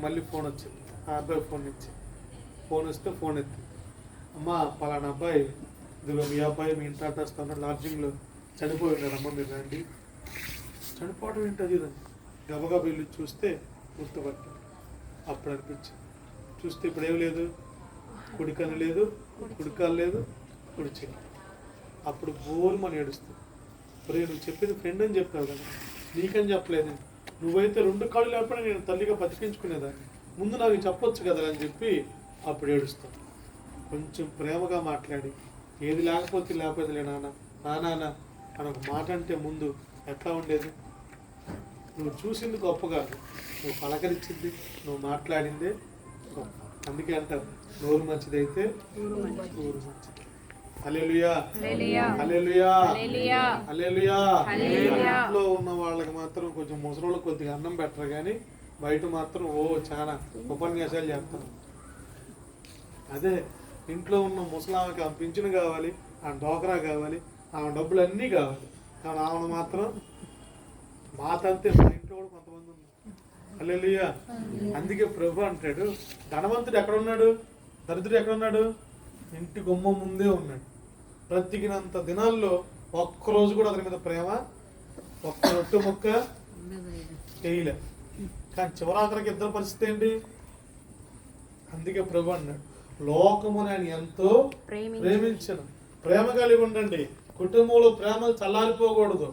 మళ్ళీ ఫోన్ వచ్చింది. ఆ అబ్బాయి ఫోన్ ఇచ్చి ఫోన్ వస్తే ఫోన్ ఎత్తి, అమ్మ పలానా అబ్బాయి, ఇదిగో మీ అబ్బాయి మీ ఇంటి అడ్డొస్తాను, లాడ్జింగ్లో చనిపోయి ఉన్నాడమ్మ, మీరు రండి. చనిపోవడం ఏంటది ఇదండి. గబగబా వెళ్ళి చూస్తే గుర్తుపట్టాడు. అప్పుడు అనిపించింది, చూస్తే ఇప్పుడు ఏం లేదు, కుడి కన్ను లేదు, కుడికాలు లేదు, కుడి చెయ్యి. అప్పుడు బోరుమని ఏడుస్తుంది. ఒరే నువ్వు చెప్పింది ఫ్రెండ్ అని చెప్పావు కదా, నీకని చెప్పలేదు. నువ్వైతే 2 కాళ్ళు లేకపోయినా నేను తల్లిగా బతికించుకునేదాన్ని, ముందు నాకు చెప్పొచ్చు కదా అని చెప్పి అప్పుడు ఏడుస్తాను. కొంచెం ప్రేమగా మాట్లాడి, ఏది లేకపోతే లే నాన్న, నాన్న అని ఒక మాట అంటే ముందు ఎట్లా ఉండేది? నువ్వు చూసింది గొప్ప కాదు, నువ్వు పలకరించింది, నువ్వు మాట్లాడిందే గొప్ప. అందుకే అంటారు, నోరు మంచిదైతే ఊరు మంచిది. హల్లెలూయా, హల్లెలూయా, హల్లెలూయా. ఇంట్లో ఉన్న వాళ్ళకి మాత్రం కొంచెం ముసలోళ్ళకి కొద్దిగా అన్నం పెట్టరు, కానీ బయట మాత్రం చాలా ఉపన్యాసాలు చేస్తారు. అదే ఇంట్లో ఉన్న ముసలామెకి ఆ పింఛను కావాలి, ఆ డోకరా కావాలి, ఆమె డబ్బులు అన్నీ కావాలి, కానీ ఆమెను మాత్రం మాతంతే. మా ఇంట్లో కూడా కొంతమంది ఉన్నారు. హల్లెలూయా. అందుకే ప్రభు అంటాడు, ధనవంతుడు ఎక్కడున్నాడు, దరిద్రుడు ఎక్కడున్నాడు? ఇంటి గుమ్మం ముందే ఉన్నాడు. బ్రతికినంత దినాల్లో ఒక్కరోజు కూడా అతని మీద ప్రేమ, ఒక్క రొట్టె ముక్క చేయలే. కానీ చివరాఖరికి ఇద్దరు పరిస్థితి ఏంటి? అందుకే ప్రభు అన్నాడు, లోకముని ఆయన ఎంతో ప్రేమించను. ప్రేమ కలిగి ఉండండి. కుటుంబంలో ప్రేమలు చల్లారిపోకూడదు.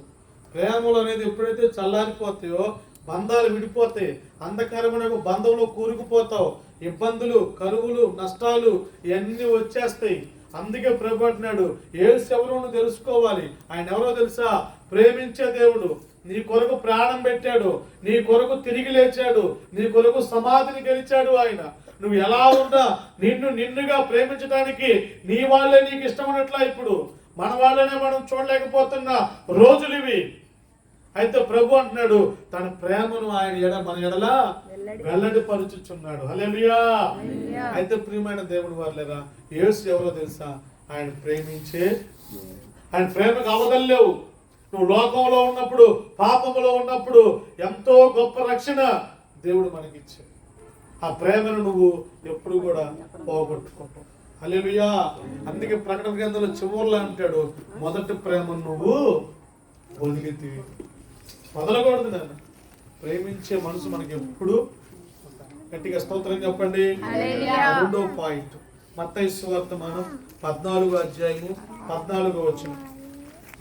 ప్రేమలు అనేది ఎప్పుడైతే చల్లారిపోతాయో బంధాలు విడిపోతాయి, అంధకారమైన బంధంలో కూరుకుపోతావు, ఇబ్బందులు, కరువులు, నష్టాలు ఇవన్నీ వచ్చేస్తాయి. అందుకే ప్రభు అంటున్నాడు, యేసు ఎవరో తెలుసుకోవాలి. ఆయన ఎవరో తెలుసా? ప్రేమించే దేవుడు. నీ కొరకు ప్రాణం పెట్టాడు, నీ కొరకు తిరిగి లేచాడు, నీ కొరకు సమాధిని గెలిచాడు ఆయన. నువ్వు ఎలా ఉన్నా నిన్నుగా ప్రేమించడానికి నీ వాళ్ళే నీకు ఇష్టమైనట్లా ఇప్పుడు మన వాళ్ళనే మనం చూడలేకపోతున్న రోజులు ఇవి. అయితే ప్రభు అంటున్నాడు, తన ప్రేమను ఆయన మన ఎడల వెల్లడిపరుచుచున్నాడు. హల్లెలూయా. అయితే ప్రియమైన దేవుడు వారులేరా, యేసు ఎవరో తెలుసా? ఆయన ప్రేమించే, ఆయన ప్రేమకు అవదలేవు. నువ్వు లోకంలో ఉన్నప్పుడు, పాపములో ఉన్నప్పుడు ఎంతో గొప్ప రక్షణ దేవుడు మనకిచ్చాడు. ఆ ప్రేమను నువ్వు ఎప్పుడు కూడా పోగొట్టుకుంటావు. హల్లెలూయా. అందుకే ప్రకటన గ్రంథంలో చివర్లో అంటాడు, మొదటి ప్రేమను నువ్వు వదిలితివి. వదలకూడదు నాన్న. ప్రేమించే మనసు మనకి ఎప్పుడు గట్టిగా స్తోత్రం చెప్పండి. 2వ పాయింట్, మత్తయి సువార్త 14వ అధ్యాయము 14వ వచనం.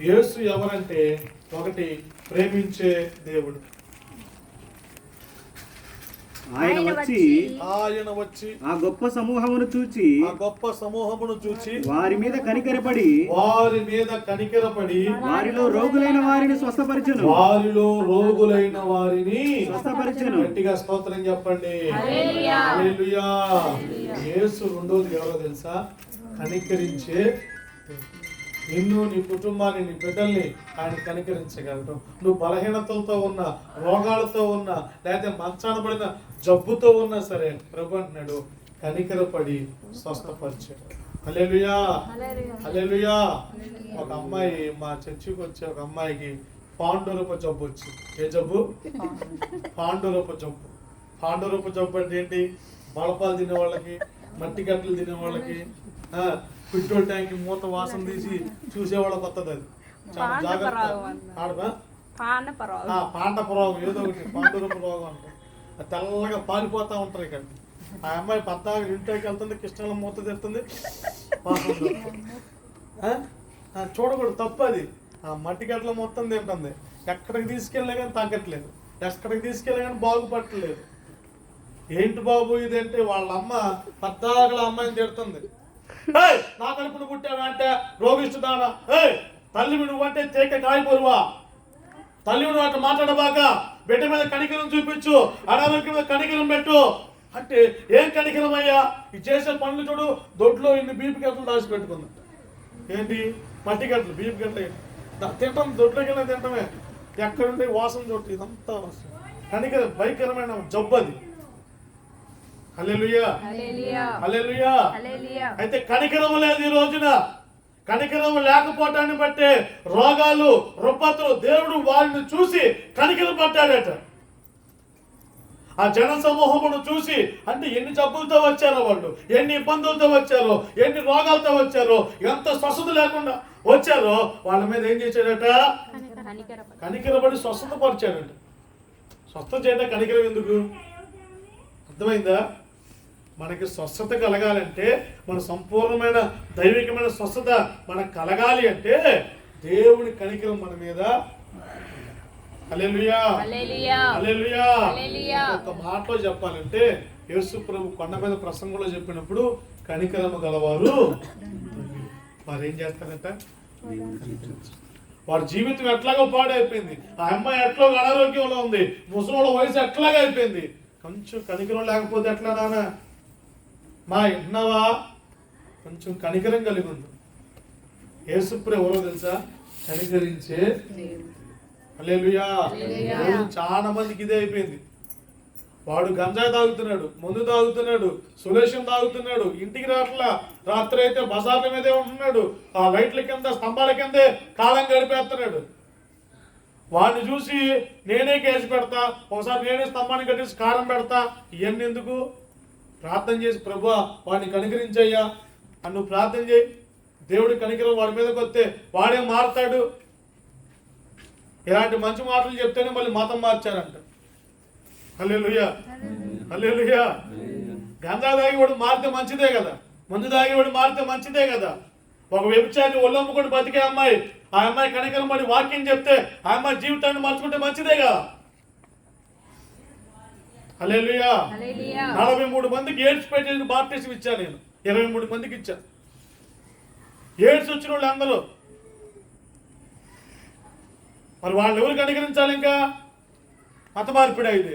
యేసు ఎవరంటే, 1 ప్రేమించే దేవుడు. ఆయన వచ్చి ఆ గొప్ప సమూహమును చూచి వారి మీద కనికరపడి వారిలో రోగులైన వారిని స్వస్థపరిచెను. గట్టిగా స్తోత్రం చెప్పండి. హల్లెలూయా. యేసు రెండోది ఎవరో తెలుసా? కనికరించే. నిన్ను, నీ కుటుంబాన్ని, నీ బిడ్డల్ని ఆయన కనికరించగలడు. నువ్వు బలహీనతలతో ఉన్నా, రోగాలతో ఉన్నా, లేకపోతే మంచాన పడిన జబ్బుతో ఉన్నా సరే ప్రభు అంటున్నాడు కనికరపడి స్వస్థపరిచాడు. హల్లెలూయా, హల్లెలూయా. ఒక అమ్మాయి మా చర్చికి వచ్చే ఒక అమ్మాయికి పాండురూప జబ్బు వచ్చింది. ఏ జబ్బు? పాండురూప జబ్బు. పాండురూప జబ్బు అంటే ఏంటి? బలపాలు తినే వాళ్ళకి, మట్టి గట్టలు తినే వాళ్ళకి, పెట్రోల్ ట్యాంక్ మూత వాసన తీసి చూసేవాళ్ళకి వస్తుంది. అది చాలా జాగ్రత్త. పాండప రోగం ఏదో ఒకటి, పాండురూప రోగం అంటే అది తెల్లగా పాలిపోతా ఉంటారు. ఇక్కడ ఆ అమ్మాయి 14 ఇంట్లోకి వెళ్తుంది, కృష్ణలో మూత తెస్తుంది, చూడకూడదు, తప్పు అది. ఆ మట్టి గట్ల మొత్తం తింటుంది. ఎక్కడికి తీసుకెళ్ళే కానీ తగ్గట్లేదు, ఎక్కడికి తీసుకెళ్ళే కానీ బాగుపడట్లేదు. ఏంటి బాబు ఇదంటే వాళ్ళ అమ్మ 14 అమ్మాయిని తిడుతుంది. నా కడుపును పుట్టావంటే రోగిస్తున్నానా? తల్లి నువ్వంటే తేక కాయపరువా? తల్లి నువ్వు అట్లా మాట్లాడబాక, బిడ్డ మీద కనికరం చూపించు, అనారోగ్యం మీద కనికరం పెట్టు అంటే ఏం కనికరం అయ్యా? ఈ చేసే పనులు చూడు, దొడ్లో ఇన్ని బీపీ గంటలు దాచిపెట్టుకుంది. ఏంటి? మట్టి గంటలు, బీపీ గంటలు తింటాం, దొడ్లోకి వెళ్ళి తింటమే. ఎక్కడుంటే వాసన చోటు, ఇదంతా కనికరం, భయంకరమైన జబ్బు అది. హల్లెలూయా, హల్లెలూయా. అయితే కనికరం లేదు ఈ రోజున. కనికరం లేకపోవటాన్ని బట్టే రోగాలు, రుగ్మతలు. దేవుడు వారిని చూసి కనికరం పట్టాడట. ఆ జన సమూహమును చూసి, అంటే ఎన్ని జబ్బులతో వచ్చారో వాళ్ళు, ఎన్ని ఇబ్బందులతో వచ్చారో, ఎన్ని రోగాలతో వచ్చారో, ఎంత స్వస్థత లేకుండా వచ్చారో వాళ్ళ మీద ఏం చేశాడట? కనికరపడి స్వస్థత పరిచాడట. స్వస్థత చేయడం కనికరం ఎందుకు? అర్థమైందా? మనకి స్వస్థత కలగాలంటే, మన సంపూర్ణమైన దైవికమైన స్వస్థత మనకు కలగాలి అంటే దేవుని కనికరం మన మీద. హల్లెలూయా, హల్లెలూయా. ఒక మాటలో చెప్పాలంటే యేసు ప్రభు కొండ మీద ప్రసంగంలో చెప్పినప్పుడు కనికరము గలవారు వారేం చేస్తారంట? వాడి జీవితం ఎట్లాగో పాడైపోయింది, ఆ అమ్మాయి ఎట్లా అనారోగ్యంలో ఉంది, ముసలోళ్ళ వయసు ఎట్లాగా అయిపోయింది. కొంచెం కనికరం లేకపోతే ఎట్లా నాన్న? మా విన్నావా? కొంచెం కనికరం కలిగి ఉంది. యేసుప్రభు ఎవరో తెలుసా? కనికరించే. హల్లెలూయా. చాలా మందికి ఇదే అయిపోయింది. వాడు గంజాయి తాగుతున్నాడు, మందు తాగుతున్నాడు, సొల్యూషన్ తాగుతున్నాడు, ఇంటికి రావట్లా. రాత్రి అయితే బజార్ల మీదే ఉంటున్నాడు, ఆ లైట్ల కింద, స్తంభాల కిందే కాలం గడిపేస్తున్నాడు. వాడిని చూసి నేనే కేసు పెడతా, ఒకసారి నేనే స్తంభాన్ని కట్టేసి కారం పెడతా. ఇవన్నీ ఎందుకు? ప్రార్థన చేసి, ప్రభువా వాడిని కనికరించయ్యా అని నువ్వు ప్రార్థన చేయి. దేవుడి కనికరం వాడి మీదకి వస్తే వాడే మారుతాడు. ఇలాంటి మంచి మాటలు చెప్తేనే మళ్ళీ మతం మార్చారంట. హల్లెలూయా, హల్లెలూయా. గంజా తాగేవాడు మారితే మంచిదే కదా, మందు తాగేవాడు మారితే మంచిదే కదా. ఒక వ్యభిచారిని ఒళ్ళమ్ముకొని బతికే అమ్మాయి, ఆ అమ్మాయి కనికరం పడి వాక్యం చెప్తే ఆ అమ్మాయి జీవితాన్ని మార్చుకుంటే మంచిదే కదా. హల్లెలూయా. 43 మందికి ఎయిడ్స్ పేషెంట్ బాప్టిజం ఇచ్చాను నేను, 23 మందికి ఇచ్చా. ఎయిడ్స్ వచ్చిన వాళ్ళు అందరూ. మరి వాళ్ళు ఎవరు కనికరించాలి? ఇంకా మత మార్పిడి ఇది.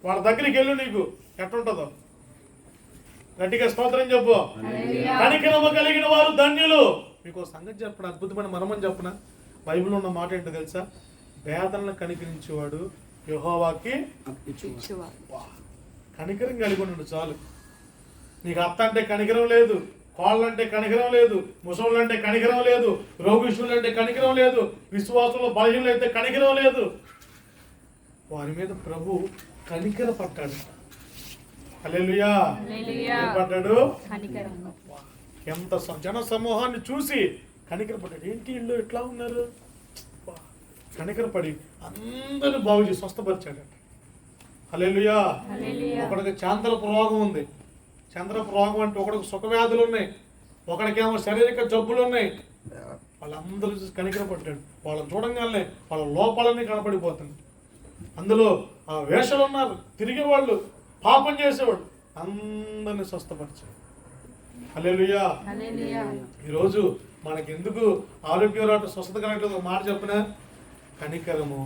వాళ్ళ దగ్గరికి వెళ్ళు, నీకు ఎట్లుంటుందో. గట్టిగా స్తోత్రం చెప్పు. కనికరము కలిగిన వారు ధన్యులు. మీకు సంగతి చెప్పిన, అద్భుతమైన మర్మం చెప్పిన. బైబిల్లో ఉన్న మాట ఏంటో తెలుసా? వేదనలను కనికరించేవాడు యెహోవాకి కనికరం కలిగి ఉండు చాలు. నీకు అత్త అంటే కనికరం లేదు, కోళ్ళంటే కనికరం లేదు, ముసళ్ళు అంటే కనికరం లేదు, రోగిష్ఠులు అంటే కనికరం లేదు, విశ్వాసంలో బలహీనులు అయితే కనికరం లేదు. వారి మీద ప్రభు కనికర పట్టాడు. హల్లెలూయా. పడ్డాడు. ఎంత జన సమూహాన్ని చూసి కనికర పడ్డాడు. ఏంటి ఇల్లు ఎట్లా ఉన్నారు? కనికరపడి అందరిని బాగు చేసి స్వస్థపరిచాడు. హల్లెలూయా. ఒకడికి చంద్రపు రోగం ఉంది. చంద్రపు రోగం అంటే ఒకడికి సుఖవ్యాధులు ఉన్నాయి, ఒకడికేమో శారీరక జబ్బులు ఉన్నాయి. వాళ్ళందరూ చూసి కనికరపడ్డాడు. వాళ్ళని చూడంగానే వాళ్ళ లోపాలన్నీ కనపడిపోతుంది. అందులో ఆ వేషలు ఉన్నారు, తిరిగేవాళ్ళు, పాపం చేసేవాళ్ళు, అందరిని స్వస్థపరిచాడు. హల్లెలూయా. ఈరోజు మనకెందుకు ఆరోగ్యం స్వస్థత కలగట్లేదు? మాట చెప్పినా కనికరము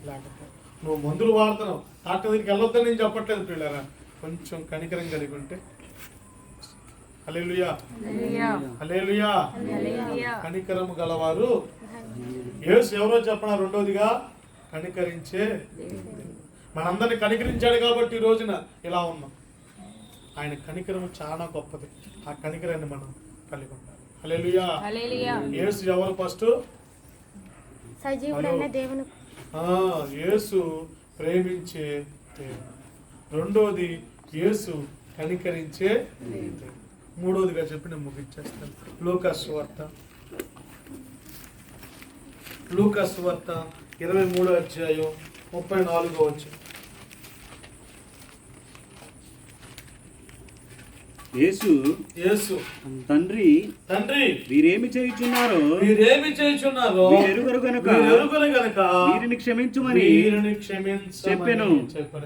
లేకపోతే. నువ్వు మందులు వాడుతున్నావు, డాక్టర్ దగ్గరికి వెళ్ళొద్దని నేను చెప్పట్లేదు పిల్లరా. కొంచెం కనికరం కలిగి ఉంటే హల్లెలూయా, హల్లెలూయా. కనికరము గలవారు యేసు ఎవరో చెప్పనా? రెండోదిగా కనికరించే. మనందరిని కనికరించాడు కాబట్టి ఈ రోజున ఇలా ఉన్నాం. ఆయన కనికరము చాలా గొప్పది. ఆ కనికరాన్ని మనం కలిగి ఉండాలి. హల్లెలూయా. యేసు ఎవరు? ఫస్ట్ సజీవుడైన దేవుని. యేసు ప్రేమించే దేవుడు. రెండోది యేసు కనికరించే దేవుడు. మూడోదిగా చెప్పి నేను ముగించేస్తాను. లూకాసు వార్త 23వ అధ్యాయం 34వ వచనం. యేసు తండ్రి వీరేమి చేయుచున్నారో వీరెరుగరు గనుక వీరిని క్షమించుమని చెప్పెను.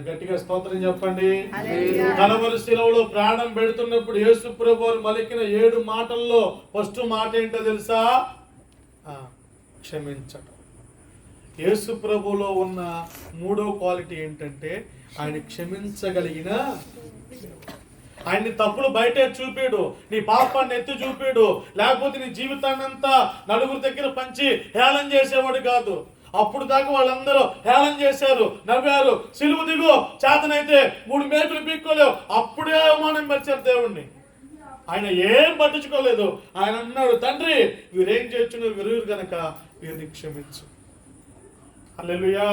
గట్టిగా స్తోత్రం చెప్పండి. కలవరి శిలువలో ప్రాణం పెడుతున్నప్పుడు యేసు ప్రభువు పలికిన 7 మాటల్లో ఫస్ట్ మాట ఏంటో తెలుసా? క్షమించడం. యేసు ప్రభువులో ఉన్న 3వ క్వాలిటీ ఏంటంటే ఆయన క్షమించగలిగిన. ఆయన్ని తప్పులు బయటే చూపాడు, నీ పాపాన్ని ఎత్తి చూపాడు. లేకపోతే నీ జీవితాన్ని అంతా నలుగురు దగ్గర పంచి హేళన చేసేవాడు కాదు. అప్పుడు దాకా వాళ్ళందరూ హేళన చేశారు, నవ్వారు. సిలువ దిగు, చేతనైతే 3 మేకులు పీక్కోలేవు. అప్పుడే అవమానం పరిచారు దేవుణ్ణి. ఆయన ఏం పట్టించుకోలేదు. ఆయన అన్నాడు, తండ్రి వీరేం చేస్తున్నారు వీరు గనక వీరిని క్షమించు. హల్లెలూయా.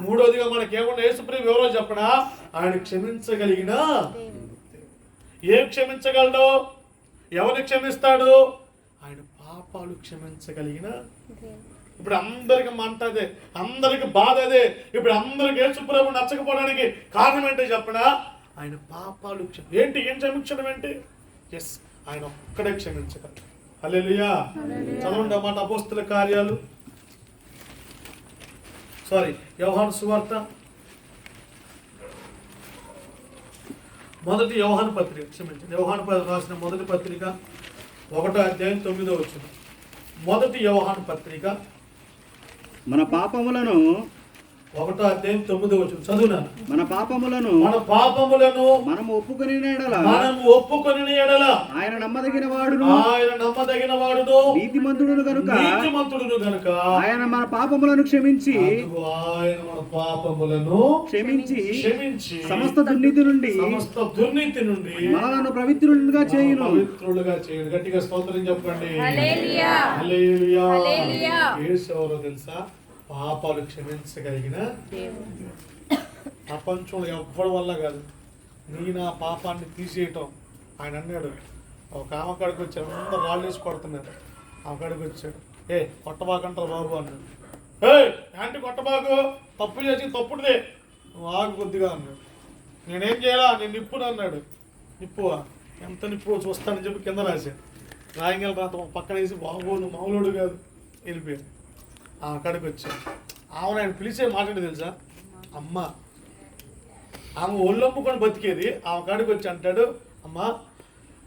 మూడోదిగా మనకేమన్నా యేసుప్రభువు ఎవరో చెప్పనా? ఆయన క్షమించగలిగిన. ఏం క్షమించగలడు? ఎవరిని క్షమిస్తాడు? ఆయన పాపాలు క్షమించగలిగిన. ఇప్పుడు అందరికి మంట అదే, అందరికి బాధ అదే. ఇప్పుడు అందరికి యేసుప్రభువు నచ్చకపోవడానికి కారణం ఏంటో చెప్పనా? ఆయన పాపాలు ఏంటి? ఏం క్షమించడం ఏంటి? ఎస్, ఆయన ఒక్కడే క్షమించగలడు. హల్లెలూయా. చదవండి అన్నమాట. అపోస్తల కార్యాలు, యోహాను సువార్త, మొదటి యోహాను పత్రిక, క్షమించండి, యోహాను రాసిన మొదటి పత్రిక 1వ అధ్యాయం 9వ వచనం. మొదటి యోహాను పత్రిక మన పాపములను 1వ అధ్యాయం 9వ వచనం చదువునా. మన పాపములను మనము ఒప్పుకొని ఎడల ఆయన నమ్మదగిన వాడును నీతిమంతుడును గనుక ఆయన మన పాపములను క్షమించి సమస్త దుర్నీతి నుండి మనలను పవిత్రులుగా చేయును. గట్టిగా స్తోత్రం చెప్పండి. యేసు ఎవరో తెలుసా? పాపాలు క్షమించగలిగిన. ప్రపంచంలో ఎవ్వడి వల్ల కాదు, నీ నా పాపాన్ని తీసేయటం. ఆయన అన్నాడు, ఒక ఆమె కాడికి వచ్చాడు, అందరూ రాళ్ళు వేసి కొడుతున్నారు. ఆమె కాడికి వచ్చాడు, కొట్టబాకంటారు బాబు అన్నాడు. యాంటీ కొట్టబాకు, తప్పు చేసి తప్పుడుదే, నువ్వు ఆగు కొద్దిగా అన్నాడు. నేనేం చేయాలా? నేను నిప్పును అన్నాడు. నిప్పువా? ఎంత నిప్పు చూస్తానని చెప్పి కింద రాశాడు. రాయంగల రాత పక్కన వేసి, బాబు నువ్వు మామూలుడు కాదు, వెళ్ళిపోయాడు. ఆమె కాడికి వచ్చాడు. ఆమె ఆయన పిలిచే మాట్లాడి తెలుసా? అమ్మ. ఆమె ఒళ్ళొమ్ముకొని బతికేది. ఆమె కాడికి వచ్చి అంటాడు, అమ్మ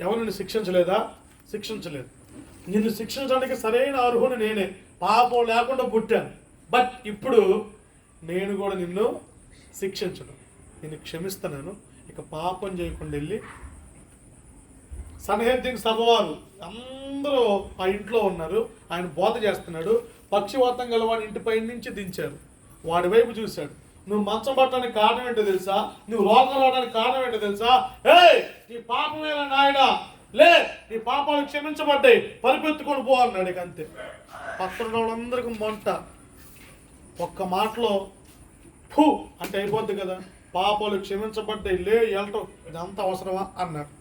ఎవరు నిన్ను శిక్షించలేదా? శిక్షించలేదు. నిన్ను శిక్షించడానికి సరైన అర్హుని నేనే, పాపం లేకుండా పుట్టాను. బట్ ఇప్పుడు నేను కూడా నిన్ను శిక్షించను, నిన్ను క్షమిస్తున్నాను. ఇక పాపం చేయకుండా వెళ్ళి. సన్హెద్రింగ్ సభవారు అందరూ ఆ ఇంట్లో ఉన్నారు. ఆయన బోధ చేస్తున్నాడు. పక్షివాతం గలవాడి ఇంటిపై నుంచి దించారు. వాడి వైపు చూశాడు. నువ్వు మంచం పట్టడానికి కారణం ఏంటో తెలుసా? నువ్వు రోగం రావడానికి కారణం ఏంటో తెలుసా? నీ పాపమేనా నాయనా? లే, నీ పాపాలు క్షమించబడ్డాయి, పరిపెత్తుకొని పో అన్నాడు. ఇక అంతే. పక్కన వాళ్ళందరికీ మంట. ఒక్క మాటలో ఫూ అంటే అయిపోద్ది కదా. పాపాలు క్షమించబడ్డాయి, లే వెళ్ళటం ఇదంతా అవసరమా అన్నాడు.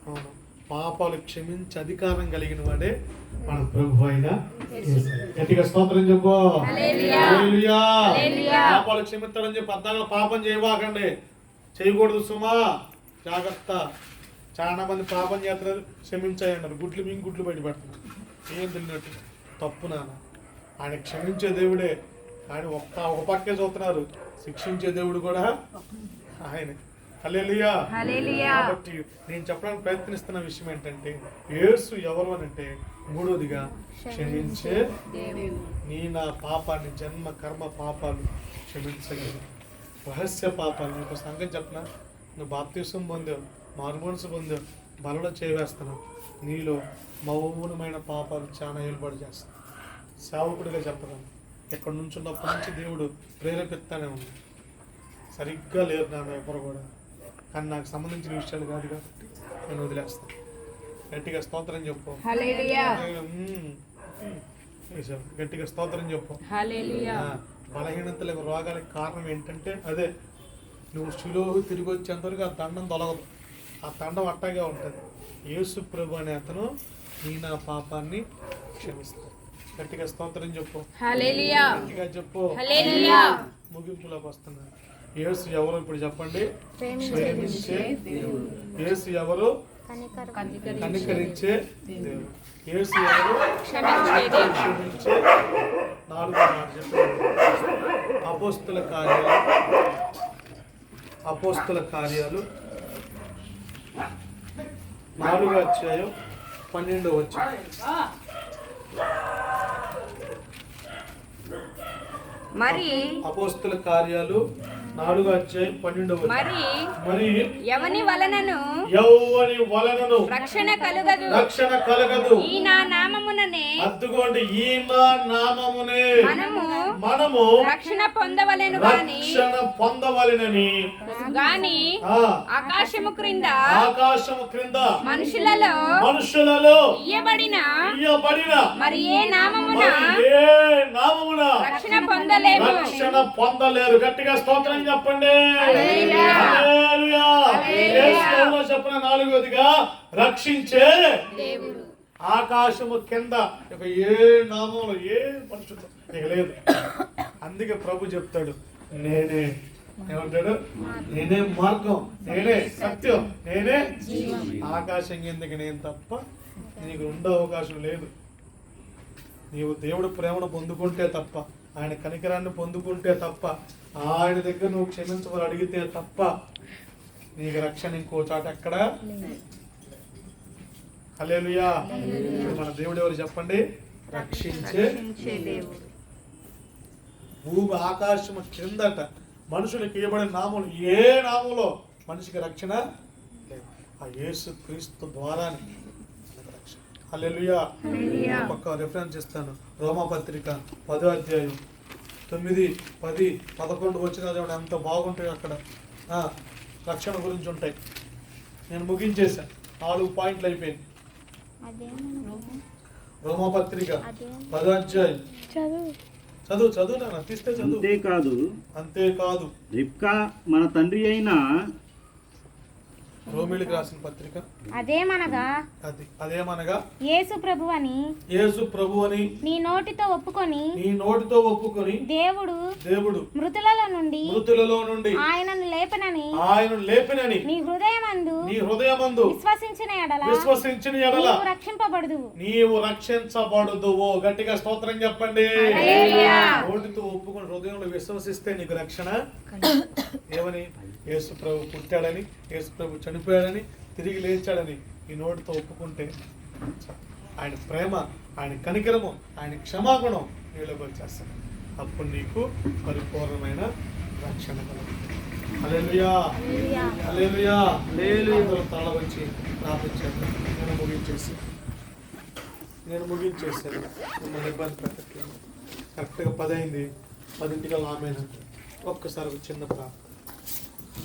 అవును, పాపాలు క్షమించే అధికారం కలిగిన వాడే మన ప్రభు అయిన. గట్టిగా స్తోత్రం చెప్పు. పాపాలు క్షమిస్తాడని చెప్పి అర్థంగా పాపం చేయబాకండి, చేయకూడదు సుమా, జాగ్రత్త. చాలా మంది పాపం చేస్తున్నారు, క్షమించాయన్నారు. గుడ్లు మింగి గుడ్లు బయటపడుతున్నారు. ఏం తిన్నట్టు తప్పు నాన్న. ఆయన క్షమించే దేవుడే. ఆయన ఒక పక్కే చూస్తున్నారు, శిక్షించే దేవుడు కూడా ఆయన. హల్లెలూయా. కాబట్టి నేను చెప్పడానికి ప్రయత్నిస్తున్న విషయం ఏంటంటే, యేసు ఎవరు అని అంటే, మూడోదిగా క్షమించే. నీ నా పాపాన్ని, జన్మ కర్మ పాపాలు క్షమించగలరు. రహస్య పాపాలు. నీకు సంగతి చెప్పిన, నువ్వు బాప్తిసం పొందావు, మారుమనసు పొందావు, బలలో చేవేస్తున్నావు, నీలో మౌనమైన పాపాలు చాలా ఏర్పాటు చేస్తాను. సేవకుడిగా చెప్పగలను, ఎక్కడి నుంచి ఉన్నప్పటి నుంచి దేవుడు ప్రేరేపిస్తానే ఉంది. సరిగ్గా లేరు నాన్న ఎవరు కూడా, కానీ నాకు సంబంధించిన విషయాలు కాదు కాబట్టి నేను వదిలేస్తాను. గట్టిగా స్తోత్రం చెప్పు. గట్టిగా స్తోత్రం చెప్పు. బలహీనతలకు రోగాలకు కారణం ఏంటంటే అదే, నువ్వు శిలోహు తిరిగి వచ్చేంతవరకు ఆ దండం తొలగదు, ఆ దండం అట్టాగే ఉంటుంది. యేసు ప్రభు అనే అతను నీ నా పాపాన్ని క్షమిస్తాడు. గట్టిగా స్తోత్రం చెప్పు. గట్టిగా చెప్పు. ముగింపులోకి వస్తున్నాను. యేసు ఎవరు ఇప్పుడు చెప్పండి? ప్రేమించే దేవుడు. యేసు ఎవరు? కనికరించే దేవుడు. యేసు ఎవరు? క్షమించే. నాలుగో మాట చెప్పండి. అపోస్తుల కార్యాలు 4వ అధ్యాయం 12వ వచనం. మరి అపోస్తుల కార్యాలు 4వ అధ్యాయం 12వ వచనం. మరి ఎవని వలనను రక్షణ కలుగదు ఈ నా నామముననే, అద్దుకోండి, ఈ నా నామమునే మనము రక్షణ పొందవలెను పొందవలెనని గాని ఆకాశము క్రింద మనుషులలో ఇయ్యబడిన మరి ఏ నామమున రక్షణ పొందలేరు. గట్టిగా స్తోత్రం చెప్పండి. చెప్పిన 4వదిగా రక్షించే దేవుడు. ఆకాశము కింద ఇక ఏ నామంలో ఏ మనుషులు ఇక లేదు. అందుకే ప్రభు చెప్తాడు, నేనే ఏమంటాడు? నేనే మార్గం, నేనే సత్యం, నేనే ఆకాశం కిందకి నేను తప్ప నీకు రెండో అవకాశం లేదు. నీవు దేవుడు ప్రేమను పొందుకుంటే తప్ప, ఆయన కనికరాన్ని పొందుకుంటే తప్ప, ఆయన దగ్గర నువ్వు క్షమించమని అడిగితే తప్ప నీకు రక్షణ ఇంకో చాట ఎక్కడ. హల్లెలూయా. మన దేవుడు ఎవరు చెప్పండి? రక్షించే దేవుడు. భూమి ఆకాశము క్రిందట మనుషులకు ఇవ్వబడిన నామములు ఏ నామంలో మనిషికి రక్షణ లేదు. ఆ యేసు క్రీస్తు ద్వారానే రక్షణ. హల్లెలూయా. ఒక రిఫరెన్స్ ఇస్తాను. రోమాపత్రిక 10వ అధ్యాయం 9, 10, 11 వచ్చిన ఎంత బాగుంటాయి అక్కడ. రక్షణ గురించి ఉంటాయి. నేను ముగించేశాను, 4 పాయింట్లు అయిపోయింది. రోమాపత్రిక 10వ అధ్యాయం చదువు నాన్న, తీస్తే చదువు. అంతేకాదు రిబ్కా మన తండ్రి అయిన రోమిలికి రాసిన పత్రిక అదేమనగా యేసు ప్రభు అని నీ నోటితో ఒప్పుకొని దేవుడు మృతులలో నుండి ఆయనను లేపనని నీ హృదయమందు విశ్వసించిన ఎడల నీవు రక్షించబడుదువు. గట్టిగా స్తోత్రం చెప్పండి. నోటితో ఒప్పుకొని హృదయంలో విశ్వసిస్తే నీకు రక్షణ. ఏమని? యేసు ప్రభు పుట్టాడని, యేసు ప్రభు చనిపోయాడని, తిరిగి లేచాడని ఈ నోటితో ఒప్పుకుంటే ఆయన ప్రేమ, ఆయన కనికరము, ఆయన క్షమాగుణం నీలోకి వచ్చేస్తాడు. అప్పుడు నీకు పరిపూర్ణమైన రక్షణ కలుగుతుంది. హల్లెలూయా. హల్లెలూయా. తల వచ్చి ప్రార్థించాను. నేను ముగించేసాను. మిమ్మల్ని ఇబ్బంది పెట్టట్లేదు. కరెక్ట్గా 10 అయింది. 10 ఆమెనంటే ఒక్కసారి చిన్న ప్రార్థన.